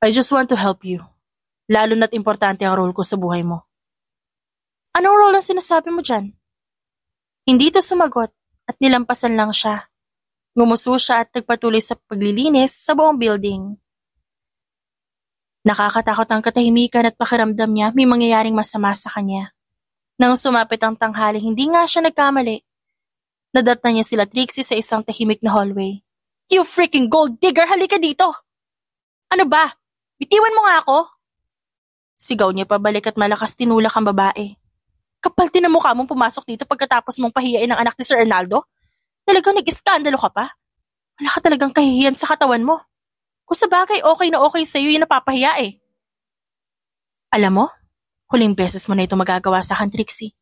I just want to help you. Lalo na't importante ang role ko sa buhay mo. Anong role ang sinasabi mo dyan? Hindi ito sumagot at nilampasan lang siya. Ngumuso siya at nagpatuloy sa paglilinis sa buong building. Nakakatakot ang katahimikan at pakiramdam niya may mangyayaring masama sa kanya. Nang sumapit ang tanghali, hindi nga siya nagkamali. Nadatnan niya sila Trixie sa isang tahimik na hallway. You freaking gold digger, halika dito! Ano ba? Bitiwan mo nga ako? Sigaw niya pabalik at malakas tinulak ang babae. Kapal din ang mukha mong pumasok dito pagkatapos mong pahiyain ang anak ni Sir Arnaldo? Talagang nag-iskandalo ka pa? Wala ka talagang kahihiyan sa katawan mo. Kung sa bagay okay na okay sa'yo yung napapahiya eh. Alam mo, huling beses mo na ito magagawa sa akin, Trixie.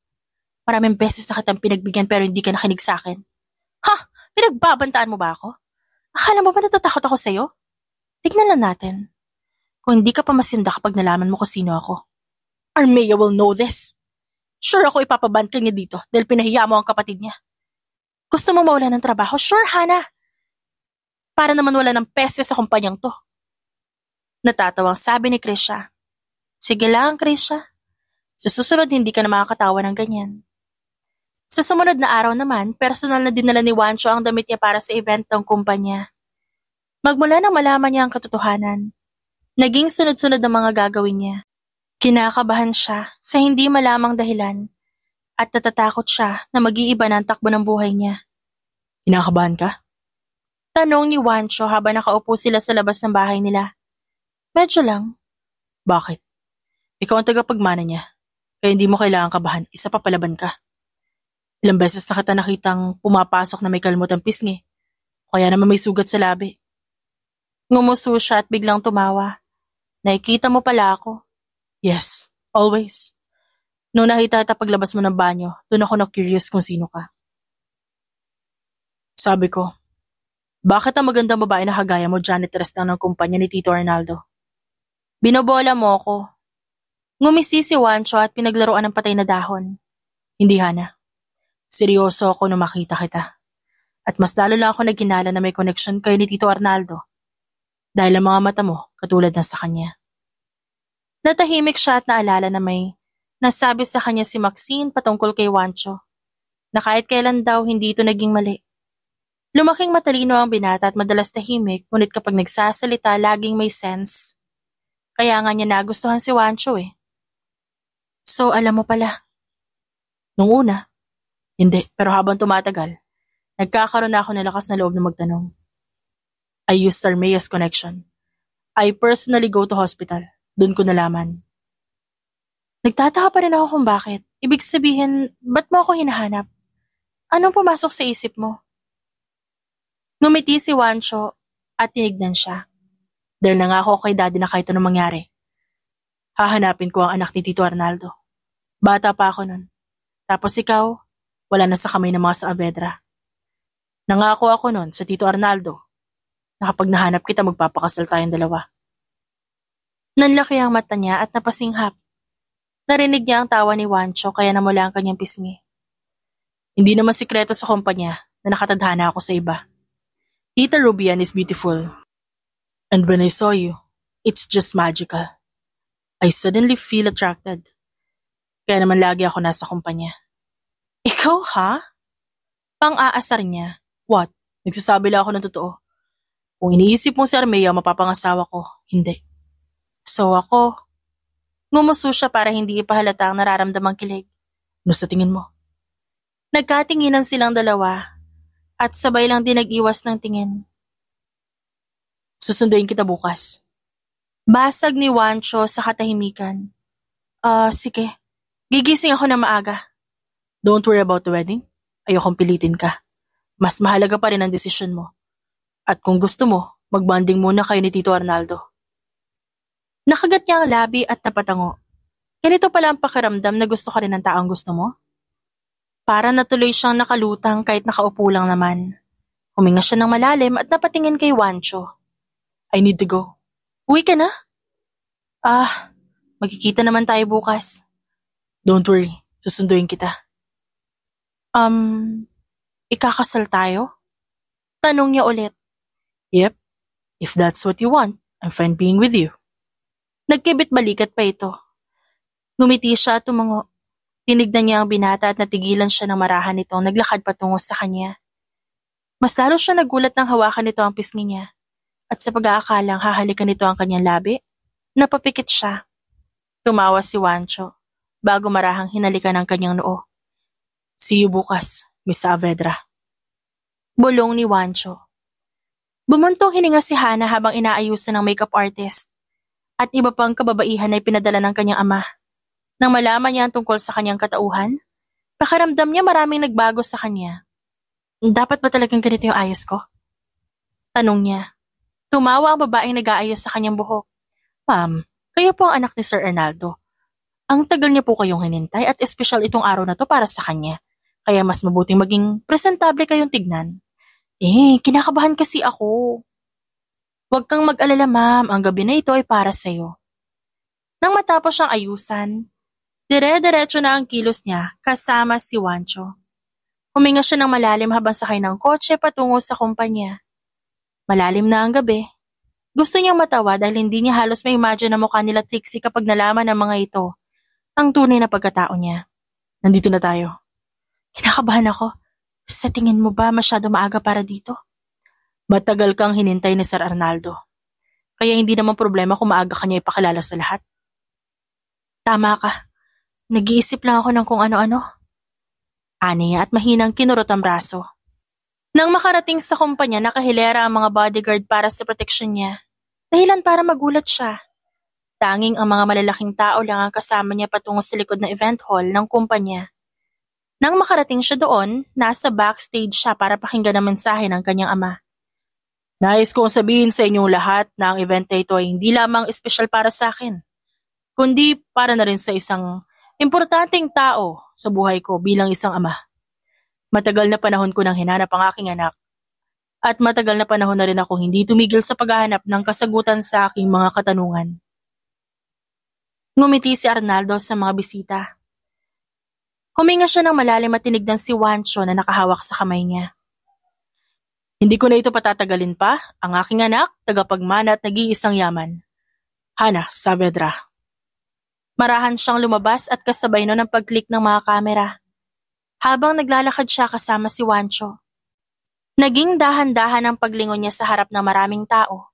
Maraming beses na kitang pinagbigyan pero hindi ka nakinig sa akin. Ha? Pinagbabantaan mo ba ako? Akala mo ba natatakot ako sa'yo? Tignan lang natin. Kung hindi ka pa masinda kapag nalaman mo kung sino ako. Armea will know this. Sure ako ipapaban ka niya dito dahil pinahiya mo ang kapatid niya. Gusto mo mawala ng trabaho? Sure, Hana. Para naman wala ng peste sa kumpanyang to. Natatawang sabi ni Krisha. Sige lang, Krisha. Sa susunod hindi ka na makakatawa ng ganyan. Sa sumunod na araw naman, personal na dinala ni Wancho ang damit niya para sa event ng kumpanya. Magmula nang malaman niya ang katotohanan, naging sunod-sunod ang mga gagawin niya. Kinakabahan siya sa hindi malamang dahilan at natatakot siya na mag-iiba na ang takbo ng buhay niya. Kinakabahan ka? Tanong ni Wancho habang nakaupo sila sa labas ng bahay nila. Medyo lang. Bakit? Ikaw ang tagapagmana niya, kaya hindi mo kailangang kabahan, isa pa palaban ka. Ilang beses na kita nakitang pumapasok na may kalmutang pisngi, kaya naman may sugat sa labi. Ngumuso siya at biglang tumawa. Nakikita mo pala ako. Yes, always. Noong nakita kita paglabas mo ng banyo, doon ako na-curious kung sino ka. Sabi ko, bakit ang magandang babae na kagaya mo janitress lang ng kumpanya ni Tito Arnaldo? Binobola mo ako. Ngumisi si Wancho at pinaglaruan ng patay na dahon. Hindi, Hana. Seryoso ako nung makita kita. At mas lalo lang ako naghinala na may connection kayo ni Tito Arnaldo. Dahil ang mga mata mo, katulad na sa kanya. Natahimik siya at naalala na may nasabi sa kanya si Maxine patungkol kay Wancho. Na kahit kailan daw hindi ito naging mali. Lumaking matalino ang binata at madalas tahimik, ngunit kapag nagsasalita laging may sense. Kaya nga niya nagustuhan si Wancho eh. So alam mo pala. Nung una, hindi, pero habang tumatagal, nagkakaroon na ako ng lakas na loob na magtanong. I used Armea's connection. I personally go to hospital. Doon ko nalaman. Nagtataka pa rin ako kung bakit. Ibig sabihin, ba't mo ako hinahanap? Anong pumasok sa isip mo? Ngumiti si Wancho at tinignan siya. Dahil nangako kay daddy na kahit anong mangyari. Hahanapin ko ang anak ni Tito Arnaldo. Bata pa ako nun. Tapos ikaw, wala na sa kamay ng mga Saavedra. Nangako ako nun sa Tito Arnaldo na kapag nahanap kita magpapakasal tayong dalawa. Nanlaki ang mata niya at napasinghap. Narinig niya ang tawa ni Wancho kaya namula ang kanyang pisngi. Hindi naman sikreto sa kumpanya na nakatadhana ako sa iba. Tita Rubian is beautiful. And when I saw you, it's just magical. I suddenly feel attracted. Kaya naman lagi ako nasa kumpanya. Ikaw ha? Pang-aasar niya. What? Nagsasabi lang ako ng totoo. Kung iniisip mo si Armea mapapangasawa ko, hindi. So ako, ngumuso siya para hindi ipahalata ang nararamdamang kilig. Ano sa tingin mo? Nagkatinginan silang dalawa at sabay lang din nag-iwas ng tingin. Susunduin kita bukas. Basag ni Wancho sa katahimikan. Sige. Gigising ako na maaga. Don't worry about the wedding. ayokong pilitin ka. Mas mahalaga pa rin ang desisyon mo. At kung gusto mo, magbanding muna kayo ni Tito Arnaldo. Nakagat niya ang labi at napatango. Ganito pala ang pakiramdam na gusto ka rin ng taong gusto mo? Para natuloy siyang nakalutang kahit nakaupo lang naman. Huminga siya ng malalim at napatingin kay Juancho. I need to go. Uwi ka na? Magkikita naman tayo bukas. Don't worry, susunduin kita. Ikakasal tayo? Tanong niya ulit. Yep, if that's what you want, I'm fine being with you. Nagkibit balikat pa ito. Ngumiti siya at tumango. Tinignan niya ang binata at natigilan siya ng marahan nitong naglakad patungo sa kanya. Mas lalo siya nagulat nang hawakan nito ang pisngi niya. At sa pag-aakalang hahalikan nito ang kanyang labi, napapikit siya. Tumawa si Juancho bago marahang hinalikan ang kanyang noo. See you bukas, Miss Saavedra. Bulong ni Juancho. Bumuntong hininga si Hana habang inaayusan ng makeup artist. At iba pang kababaihan ay pinadala ng kanyang ama. Nang malaman niya ang tungkol sa kanyang katauhan, pakiramdam niya maraming nagbago sa kanya. Dapat ba talagang ganito yung ayos ko? Tanong niya. Tumawa ang babaeng nag-aayos sa kanyang buhok. Ma'am, kayo po ang anak ni Sir Arnaldo. Ang tagal niya po kayong hinintay at espesyal itong araw na to para sa kanya. Kaya mas mabuting maging presentable kayong tignan. Kinakabahan kasi ako. Huwag kang mag-alala ma'am, ang gabi na ito ay para sa'yo. Nang matapos siyang ayusan, dire-diretso na ang kilos niya kasama si Juancho. Huminga siya ng malalim habang sakay ng kotse patungo sa kumpanya. Malalim na ang gabi. Gusto niyang matawa dahil hindi niya halos may imagine na mukha nila Trixie kapag nalaman ng mga ito ang tunay na pagkatao niya. Nandito na tayo. Kinakabahan ako. Sa tingin mo ba masyado maaga para dito? Matagal kang hinintay ni Sir Arnaldo. Kaya hindi naman problema kung maaga kanya ipakilala sa lahat. Tama ka. Nag-iisip lang ako ng kung ano-ano. Aniya at mahinang kinurot ang braso. Nang makarating sa kumpanya, nakahilera ang mga bodyguard para sa proteksyon niya. Dahilan para magulat siya. Tanging ang mga malalaking tao lang ang kasama niya patungo sa likod ng event hall ng kumpanya. Nang makarating siya doon, nasa backstage siya para pakinggan ang mensahe ng kanyang ama. Nais kong sabihin sa inyong lahat na ang event na ito ay hindi lamang espesyal para sa akin, kundi para na rin sa isang importanteng tao sa buhay ko bilang isang ama. Matagal na panahon ko nang hinanap ang aking anak at matagal na panahon na rin ako hindi tumigil sa paghahanap ng kasagutan sa aking mga katanungan. Ngumiti si Arnaldo sa mga bisita. Huminga siya ng malalim at tinignan si Juancho na nakahawak sa kamay niya. Hindi ko na ito patatagalin pa, ang aking anak, tagapagmana at nag-iisang yaman. Hana Saavedra. Marahan siyang lumabas at kasabay nun ang pag-click ng mga kamera. Habang naglalakad siya kasama si Juancho. Naging dahan-dahan ang paglingon niya sa harap ng maraming tao.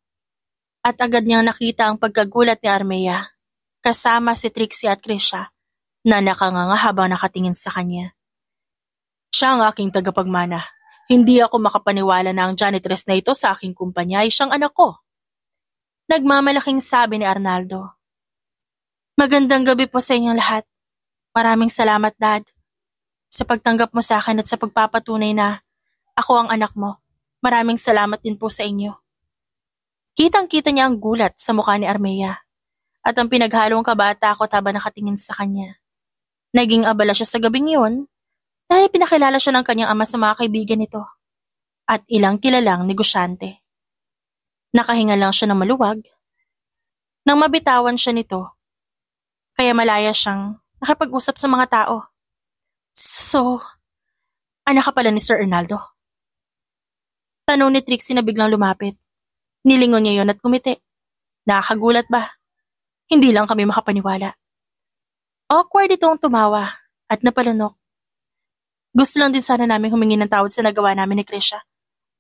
At agad niyang nakita ang pagkagulat ni Armea, kasama si Trixie at Krisha, na nakanganga habang nakatingin sa kanya. Siya ang aking tagapagmana. Hindi ako makapaniwala na ang janitress na ito sa aking kumpanya ay siyang anak ko. Nagmamalaking sabi ni Arnaldo. Magandang gabi po sa inyong lahat. Maraming salamat, Dad. Sa pagtanggap mo sa akin at sa pagpapatunay na ako ang anak mo. Maraming salamat din po sa inyo. Kitang-kita niya ang gulat sa mukha ni Armea at ang pinaghalong kabatakot habang nakatingin sa kanya. Naging abala siya sa gabing yun dahil pinakilala siya ng kanyang ama sa mga kaibigan nito at ilang kilalang negosyante. Nakahinga lang siya ng maluwag. Nang mabitawan siya nito, kaya malaya siyang nakipag-usap sa mga tao. So, anak ka pala ni Sir Arnaldo? Tanong ni Trixie na biglang lumapit. Nilingon niya yon at kumiti. Nakakagulat ba? Hindi lang kami makapaniwala. Awkward itong tumawa at napalunok. Gusto lang din sana namin humingi ng tawad sa nagawa namin ni Krisha.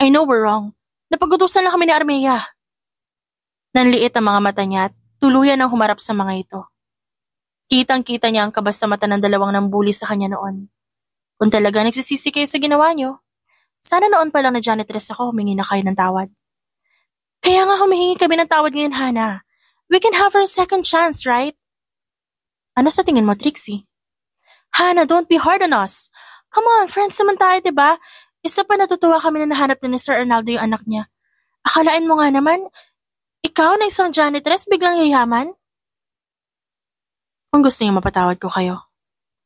I know we're wrong. Napagutusan lang kami ni Armea. Nanliit ang mga mata niya at tuluyan ang humarap sa mga ito. Kitang-kita niya ang kabas sa mata ng dalawang nambuli sa kanya noon. Kung talaga nagsisisi kayo sa ginawa niyo, sana noon pa lang na janitress ako humingi na kayo ng tawad. Kaya nga humihingi kami ng tawad ngayon, Hana. We can have our second chance, right? Ano sa tingin mo, Trixie? Hana, don't be hard on us. Come on, friends naman tayo, diba? Isa pa natutuwa kami na nahanap na ni Sir Arnaldo yung anak niya. Akalain mo nga naman, ikaw na isang janitress biglang yayaman? Kung gusto niyo mapatawad ko kayo,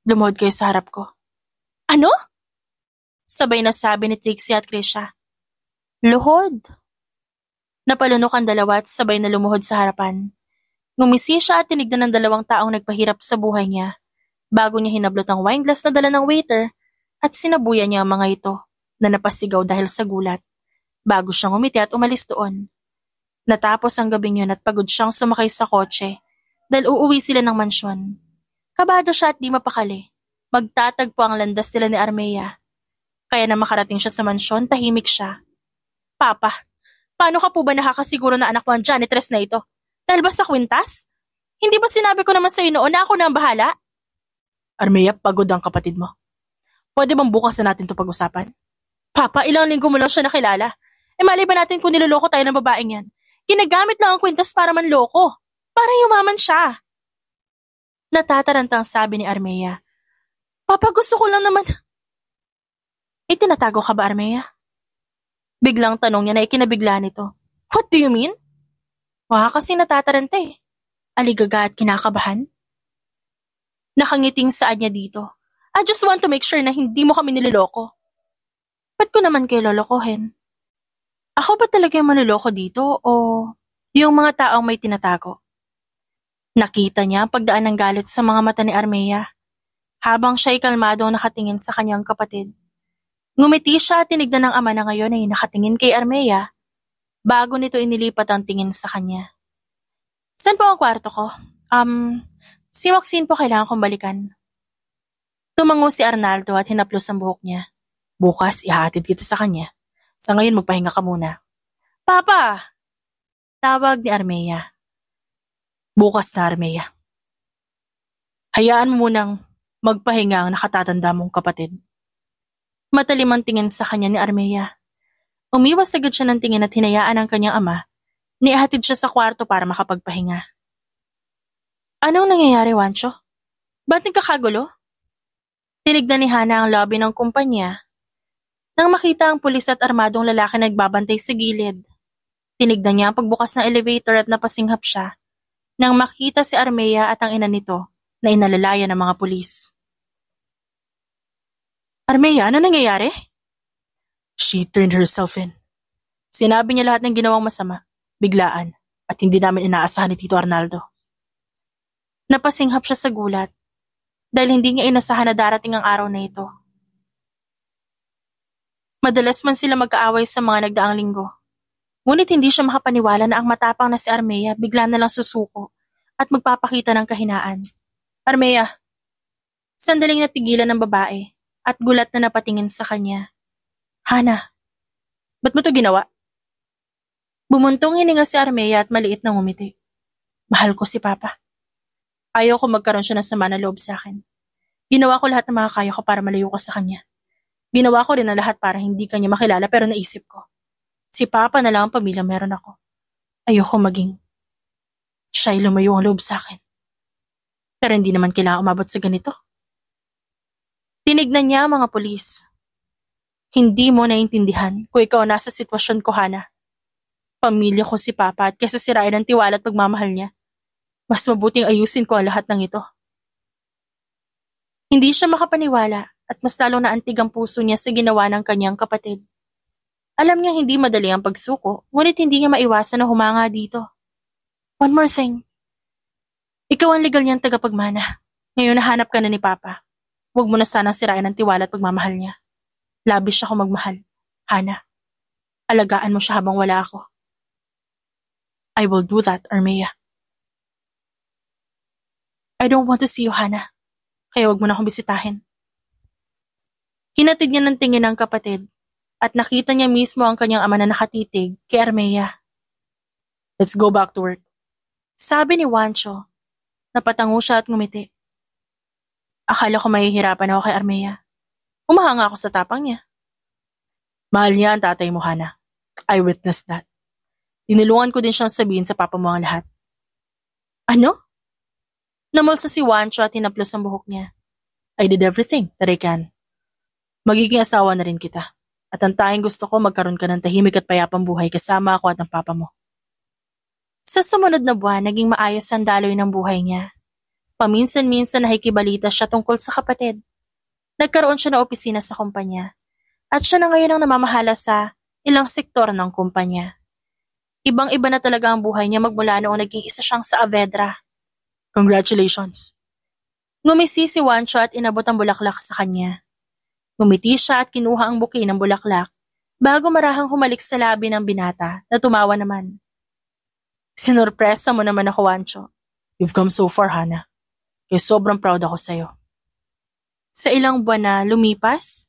lumuhod kayo sa harap ko. Ano? Sabay na sabi ni Trixie at Krisha. Luhod. Napalunok ang dalawa at sabay na lumuhod sa harapan. Ngumisi siya at tinignan ng dalawang taong nagpahirap sa buhay niya bago niya hinablot ang wine glass na dala ng waiter at sinabuyan niya ang mga ito na napasigaw dahil sa gulat bago siyang umiti at umalis doon. Natapos ang gabing yun at pagod siyang sumakay sa kotse dahil uuwi sila ng mansyon. Kabado siya at di mapakali. Magtatagpo ang landas nila ni Armea. Kaya na makarating siya sa mansyon, tahimik siya. Papa, paano ka po ba nakakasiguro na anak mo ang janitress na ito? Dahil ba sa kwintas? Hindi ba sinabi ko naman sa iyo noon na ako na ang bahala? Armea, pagod ang kapatid mo. Pwede bang bukas na natin ito pag-usapan? Papa, ilang linggo mo lang siya nakilala. Malay ba natin kung niloloko tayo ng babaeng yan? Ginagamit lang ang kwintas para manloko. Para yumaman siya. Natatarantang sabi ni Armea. Papa, gusto ko lang naman. Itinatago ka ba, Armea? Biglang tanong niya na ikinabigla nito. What do you mean? Kasi natataranta eh. Aligaga at kinakabahan. Nakangiting saad niya dito. I just want to make sure na hindi mo kami niloloko. Ba't ko naman kayo lolokohin? Ako ba talaga yung manloloko dito o yung mga taong may tinatago? Nakita niya ang pagdaan ng galit sa mga mata ni Armea habang siya ay kalmadong nakatingin sa kanyang kapatid. Ngumiti siya at tinignan ng ama na ngayon ay nakatingin kay Armea bago nito inilipat ang tingin sa kanya. Saan po ang kwarto ko? Si Maxine po kailangan kong balikan. Tumango si Arnaldo at hinaplos ang buhok niya. Bukas ihahatid kita sa kanya. Sa ngayon magpahinga ka muna. Papa! Tawag ni Armea. Bukas na, Armea. Hayaan mo munang magpahinga ang nakatatanda mong kapatid. Matalim ang tingin sa kanya ni Armea. Umiwas agad siya ng tingin at hinayaan ang kanyang ama. Niihatid siya sa kwarto para makapagpahinga. Anong nangyayari, Wancho? Ba't nagkakagulo? Tinignan ni Hana ang lobby ng kumpanya. Nang makita ang pulis at armadong lalaki na nagbabantay sa gilid, tinignan niya ang pagbukas ng elevator at napasinghap siya nang makita si Armea at ang ina nito na inalalaya ng mga pulis. Armea, ano nangyayari? She turned herself in. Sinabi niya lahat ng ginawang masama, biglaan, at hindi namin inaasahan ni Tito Arnaldo. Napasinghap siya sa gulat dahil hindi niya inasahan na darating ang araw na ito. Madalas man sila magkaaway sa mga nagdaang linggo. Ngunit hindi siya makapaniwala na ang matapang na si Armea bigla na lang susuko at magpapakita ng kahinaan. Armea, sandaling natigilan ng babae at gulat na napatingin sa kanya. Hana, ba't mo to ginawa? Bumuntong hininga si Armea at maliit na ngumiti. Mahal ko si Papa. Ayaw ko magkaroon siya ng sama na loob sa akin. Ginawa ko lahat ng makakaya ko para malayo ko sa kanya. Ginawa ko rin ang lahat para hindi kanya makilala pero naisip ko. Si Papa na lang ang pamilya meron ako. Ayoko maging siya'y lumayo ang loob sa akin. Pero hindi naman kailangan umabot sa ganito. Tinignan niya ang mga pulis. Hindi mo naiintindihan kung ikaw nasa sitwasyon ko, Hana. Pamilya ko si Papa at kaysa sirain ang tiwala at pagmamahal niya, mas mabuting ayusin ko ang lahat ng ito. Hindi siya makapaniwala at mas lalong naantig ang puso niya sa ginawa ng kanyang kapatid. Alam niya hindi madali ang pagsuko, ngunit hindi niya maiwasan na humanga dito. One more thing. Ikaw ang legal niyang tagapagmana. Ngayon nahanap ka na ni Papa. Huwag mo na sanang sirain ang tiwala at pagmamahal niya. Labis siya kung magmahal. Hana, alagaan mo siya habang wala ako. I will do that, Armea. I don't want to see you, Hana. Kaya huwag mo na akong bisitahin. Hinatid niya ng tingin ang kapatid at nakita niya mismo ang kanyang ama na nakatitig kay Armea. Let's go back to work. Sabi ni Wancho. Napatango siya at ngumiti. Akala ko mahihirapan ako kay Armea. Umahanga ako sa tapang niya. Mahal niya ang tatay mo, Hana. I witnessed that. Tinulungan ko din siyang sabihin sa papa mo ang lahat. Ano? Namulsa si Wancho at hinaplos ang buhok niya. I did everything that I can. Magiging asawa na rin kita. At ang tanging gusto ko magkaroon ka ng tahimik at payapang buhay kasama ako at ang papa mo. Sa sumunod na buwan, naging maayos ang daloy ng buhay niya. Paminsan-minsan nakikibalita siya tungkol sa kapatid. Nagkaroon siya ng opisina sa kumpanya. At siya na ngayon ang namamahala sa ilang sektor ng kumpanya. Ibang-iba na talaga ang buhay niya magmula noong naging isa siyang Saavedra. Congratulations! Ngumisi si Juancho at inabot ang bulaklak sa kanya. Ngumiti siya at kinuha ang buki ng bulaklak bago marahang humalik sa labi ng binata na tumawa naman. Sinurpresa mo naman ako, Juancho. You've come so far, Hana. Kaya sobrang proud ako sa'yo. Sa ilang buwan na lumipas,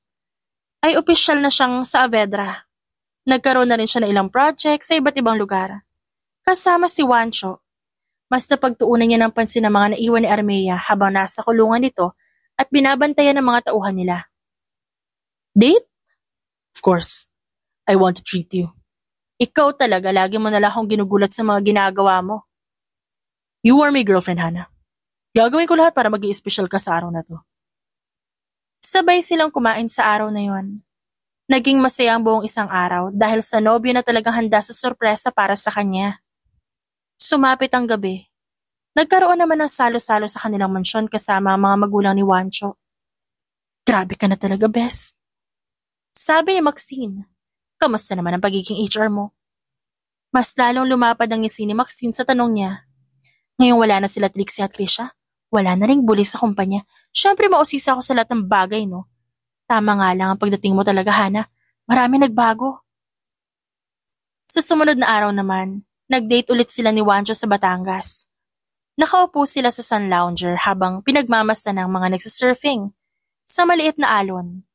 ay opisyal na siyang Saavedra. Nagkaroon na rin siya ng ilang project sa iba't ibang lugar. Kasama si Juancho, mas napagtuunan niya ng pansin ng mga naiwan ni Armea habang nasa kulungan nito at binabantayan ng mga tauhan nila. Date? Of course. I want to treat you. Ikaw talaga, lagi mo na lang akong ginugulat sa mga ginagawa mo. You are my girlfriend, Hana. Gagawin ko lahat para maging espesyal ka sa araw na to. Sabay silang kumain sa araw na yon. Naging masaya ang buong isang araw dahil sa nobyo na talagang handa sa sorpresa para sa kanya. Sumapit ang gabi. Nagkaroon naman ng salo-salo sa kanilang mansyon kasama ang mga magulang ni Juancho. Grabe ka na talaga, Bes. Sabi ni Maxine, kamusta naman ang pagiging HR mo? Mas lalong lumapad ang ngisi ni Maxine sa tanong niya. Ngayong wala na sila Trixie at Krisha, wala na ring bully sa kumpanya. Siyempre mausisa ako sa lahat ng bagay, no? Tama nga lang ang pagdating mo talaga, Hana. Marami nagbago. Sa sumunod na araw naman, nag-date ulit sila ni Juancho sa Batangas. Nakaupo sila sa sun lounger habang pinagmamasa ng mga nagsisurfing sa maliit na alon.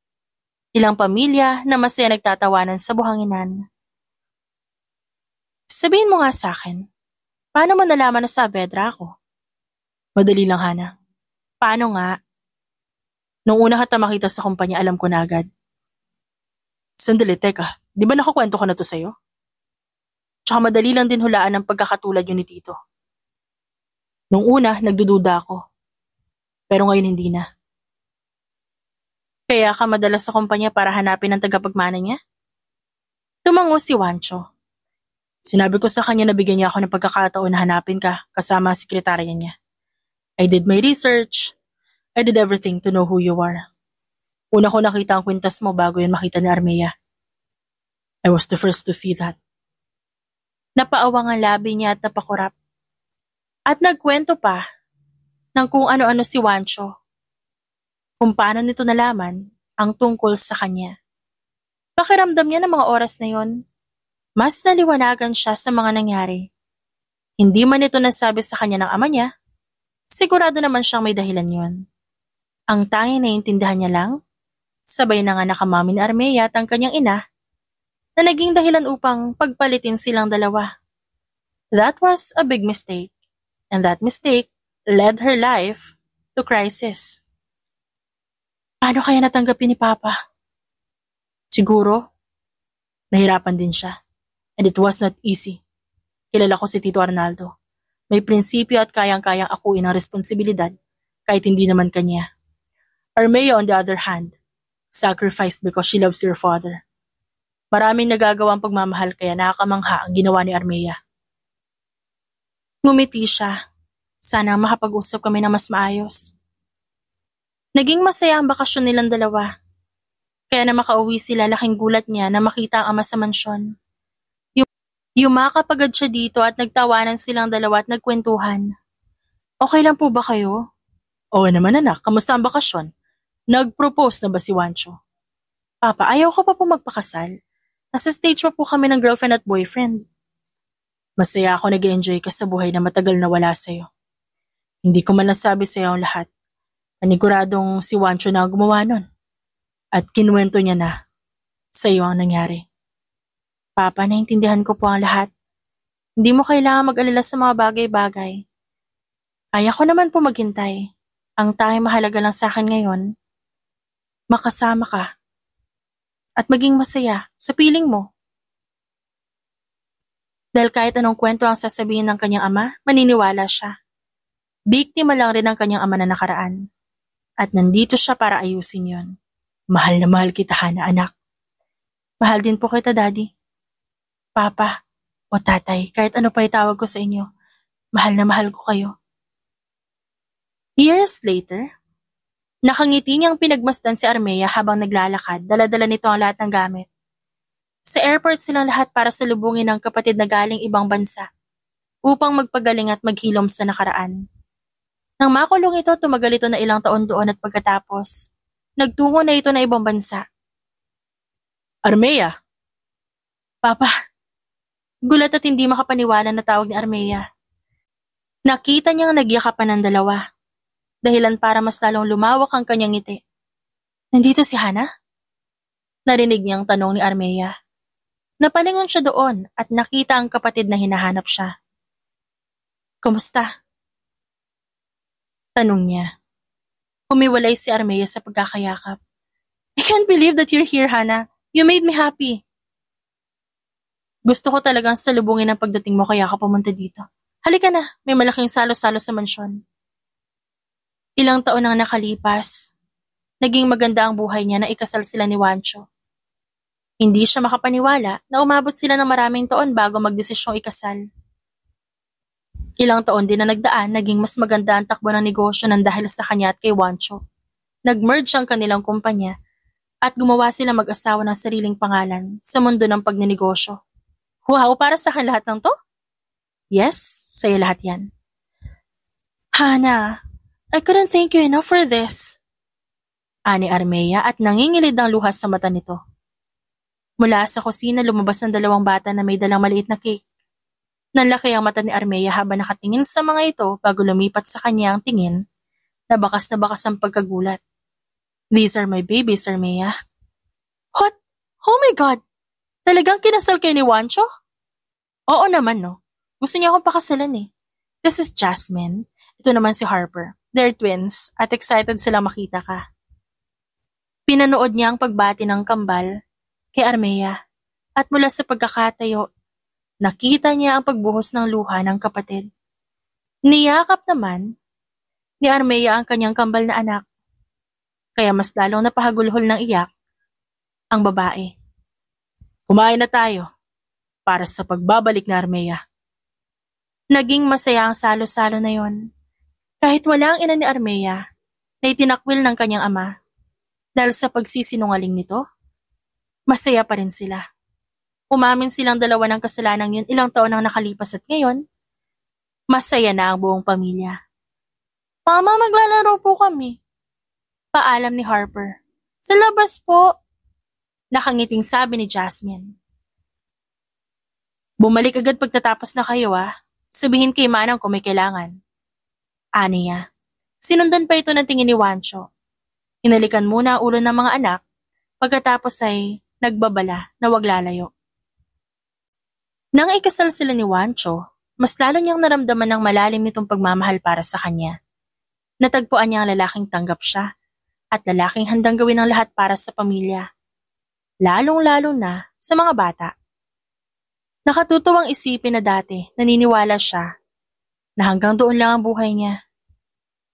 Ilang pamilya na masaya nagtatawanan sa buhanginan. Sabihin mo nga sa akin, paano mo nalaman na Saavedra ako? Madali lang, Hana. Paano nga? Nung una kita makita sa kumpanya, alam ko na agad. Sandali, teka. Di ba nakakwento ko na to sa'yo? Tsaka madali lang din hulaan ng pagkakatulad yun ni Tito. Nung una, nagdududa ako. Pero ngayon hindi na. Kaya ka madalas sa kumpanya para hanapin ang tagapagmana niya? Tumango si Juancho. Sinabi ko sa kanya na bigyan niya ako ng pagkakataon na hanapin ka kasama ang sekretarya niya. I did my research. I did everything to know who you are. Una ko nakita ang kwintas mo bago yun makita ni Armea. I was the first to see that. Napaawang ang labi niya at napakurap. At nagkwento pa ng kung ano-ano si Juancho. Kung paano nito nalaman ang tungkol sa kanya. Pakiramdam niya ng mga oras na yon, mas naliwanagan siya sa mga nangyari. Hindi man ito nasabi sa kanya ng ama niya, sigurado naman siyang may dahilan yon. Ang tanging naiintindihan niya lang, sabay na nga nakamami ni Armea at ang kanyang ina, na naging dahilan upang pagpalitin silang dalawa. That was a big mistake, and that mistake led her life to crisis. Paano kaya natanggapin ni Papa? Siguro, nahirapan din siya. And it was not easy. Kilala ko si Tito Arnaldo. May prinsipyo at kayang-kayang akuin ang responsibilidad kahit hindi naman kanya. Armea, on the other hand, sacrificed because she loves your father. Maraming nagagawang pagmamahal kaya nakakamangha ang ginawa ni Armea. Ngumiti siya. Sana makapag-usap kami na mas maayos. Naging masaya ang bakasyon nilang dalawa. Kaya na makauwi sila, laking gulat niya na makita ang ama sa mansyon. Yumakap agad siya dito at nagtawanan silang dalawa at nagkwentuhan. Okay lang po ba kayo? Oo naman anak, kamusta ang bakasyon? Nag-propose na ba si Juancho? Papa, ayaw ko pa po magpakasal. Nasa stage pa po kami ng girlfriend at boyfriend. Masaya ako nag-enjoy ka sa buhay na matagal na wala sa'yo. Hindi ko man nasabi sa'yo ang lahat. Paniguradong si Juancho na gumawa nun. At kinuwento niya na sa iyo ang nangyari. Papa, naintindihan ko po ang lahat. Hindi mo kailangan mag-alala sa mga bagay-bagay. Kaya ko naman po maghintay. Ang tanging mahalaga lang sa akin ngayon, makasama ka. At maging masaya sa piling mo. Dahil kahit anong kwento ang sasabihin ng kanyang ama, maniniwala siya. Biktima lang rin ang kanyang ama na nakaraan. At nandito siya para ayusin yon. Mahal na mahal kita, Hana, anak. Mahal din po kita, Daddy. Papa o Tatay, kahit ano pa itawag ko sa inyo, mahal na mahal ko kayo. Years later, nakangiti niyang pinagmasdan si Armea habang naglalakad, dala-dala nito ang lahat ng gamit. Sa airport silang lahat para salubungin ng kapatid na galing ibang bansa upang magpagaling at maghilom sa nakaraan. Nang makulong ito, tumagal ito na ilang taon doon at pagkatapos, nagtungo na ito na ibang bansa. Armea! Papa! Gulat at hindi makapaniwala na tawag ni Armea. Nakita niyang nagyakapan ng dalawa, dahilan para mas lalong lumawak ang kanyang ngiti. Nandito si Hana? Narinig niyang tanong ni Armea. Napalingon siya doon at nakita ang kapatid na hinahanap siya. Kumusta? Tanong niya. Humiwalay si Armea sa pagkakayakap. I can't believe that you're here, Hana. You made me happy. Gusto ko talagang salubungin ang pagdating mo kaya ako pumunta dito. Halika na, may malaking salo-salo sa mansyon. Ilang taon nang nakalipas, naging maganda ang buhay niya na ikasal sila ni Juancho. Hindi siya makapaniwala na umabot sila ng maraming taon bago magdesisyong ikasal. Ilang taon din na nagdaan, naging mas maganda ang takbo ng negosyo nang dahil sa kanya at kay Juancho. Nag-merge ang kanilang kumpanya at gumawa sila mag-asawa ng sariling pangalan sa mundo ng pagninegosyo. Wow, para sa akin lahat ng to? Yes, sa'yo lahat yan. Hana, I couldn't thank you enough for this. Ani Armea at nangingilid ang luha sa mata nito. Mula sa kusina lumabas ang dalawang bata na may dalang maliit na cake. Nanlaki ang mata ni Armea habang nakatingin sa mga ito bago lumipat sa kanya ang tingin na bakas ang pagkagulat. These are my babies, Armea. What? Oh my God! Talagang kinasal kayo ni Juancho? Oo naman, no. Gusto niya akong pakasalan eh. This is Jasmine. Ito naman si Harper. They're twins at excited sila makita ka. Pinanood niya ang pagbati ng kambal kay Armea at mula sa pagkakatayo, nakita niya ang pagbuhos ng luha ng kapatid. Niyakap naman ni Armea ang kanyang kambal na anak. Kaya mas lalong napahagulhol ng iyak ang babae. Kumain na tayo para sa pagbabalik na Armea. Naging masaya ang salo-salo na yon. Kahit wala ang ina ni Armea na itinakwil ng kanyang ama dahil sa pagsisinungaling nito, masaya pa rin sila. Umamin silang dalawa ng kasalanan yun ilang taon ang nakalipas at ngayon, masaya na ang buong pamilya. Mama, maglalaro po kami. Paalam ni Harper. Sa labas po. Nakangiting sabi ni Jasmine. Bumalik agad pagtatapos na kayo Sabihin kay Manang kung may kailangan. Aniya. Sinundan pa ito ng tingin ni Juancho. Hinalikan muna ang ulo ng mga anak, pagkatapos ay nagbabala na wag lalayo. Nang ikasal sila ni Juancho, mas lalo niyang naramdaman ng malalim nitong pagmamahal para sa kanya. Natagpuan niya ang lalaking tanggap siya at lalaking handang gawin ang lahat para sa pamilya. Lalong-lalo na sa mga bata. Nakatutuwang isipin na dati naniniwala siya na hanggang doon lang ang buhay niya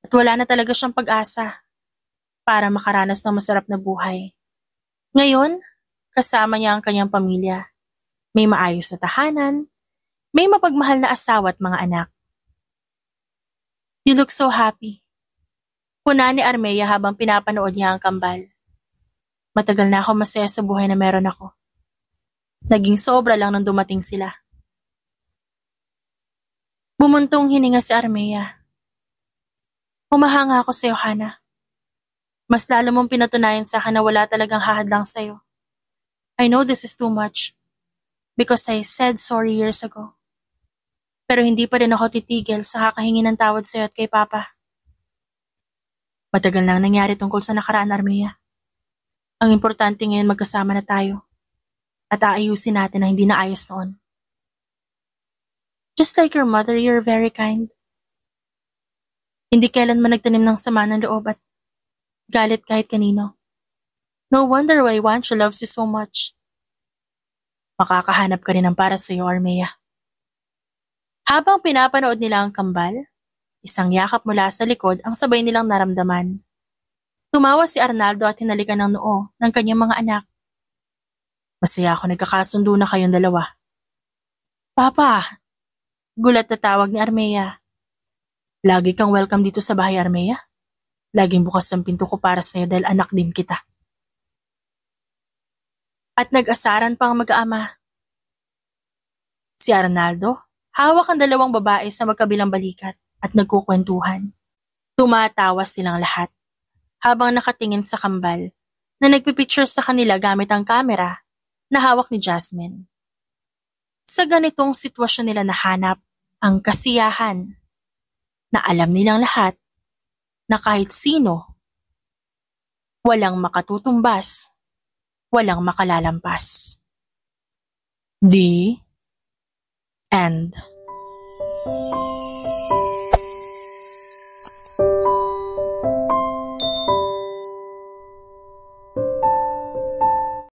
at wala na talaga siyang pag-asa para makaranas ng masarap na buhay. Ngayon, kasama niya ang kanyang pamilya. May maayos na tahanan, may mapagmahal na asawa at mga anak. You look so happy. Puna ni Armea habang pinapanood niya ang kambal. Matagal na ako masaya sa buhay na meron ako. Naging sobra lang nang dumating sila. Bumuntong hininga si Armea. Humahanga ako sa'yo, Hana. Mas lalo mong pinatunayan sa akin na wala talagang hahadlang sa'yo. I know this is too much because I said sorry years ago. Pero hindi pa rin ako titigil sa kakahingi ng tawad sa'yo at kay Papa. Matagal nang nangyari tungkol sa nakaraan, Armea. Ang importante ngayon magkasama na tayo at aayusin natin ang hindi naayos noon. Just like your mother, you're very kind. Hindi kailanman nagtanim ng sama ng loob at galit kahit kanino. No wonder why Juancho loves you so much. Makakahanap ka rin ng para sa iyo, Armea. Habang pinapanood nila ang kambal, isang yakap mula sa likod ang sabay nilang naramdaman. Tumawa si Arnaldo at hinalikan ng noo ng kanyang mga anak. Masaya ako nagkakasundo na kayong dalawa. Papa! Gulat na tawag ni Armea. Lagi kang welcome dito sa bahay, Armea. Laging bukas ang pinto ko para sa'yo dahil anak din kita. At nag-asaran pang mag-aama. Si Arnaldo, hawak ang dalawang babae sa magkabilang balikat at nagkukwentuhan. Tumatawa silang lahat habang nakatingin sa kambal na nagpipicture sa kanila gamit ang kamera na hawak ni Jasmine. Sa ganitong sitwasyon nila nahanap ang kasiyahan na alam nilang lahat na kahit sino, walang makatutumbas, walang makalalampas. The end.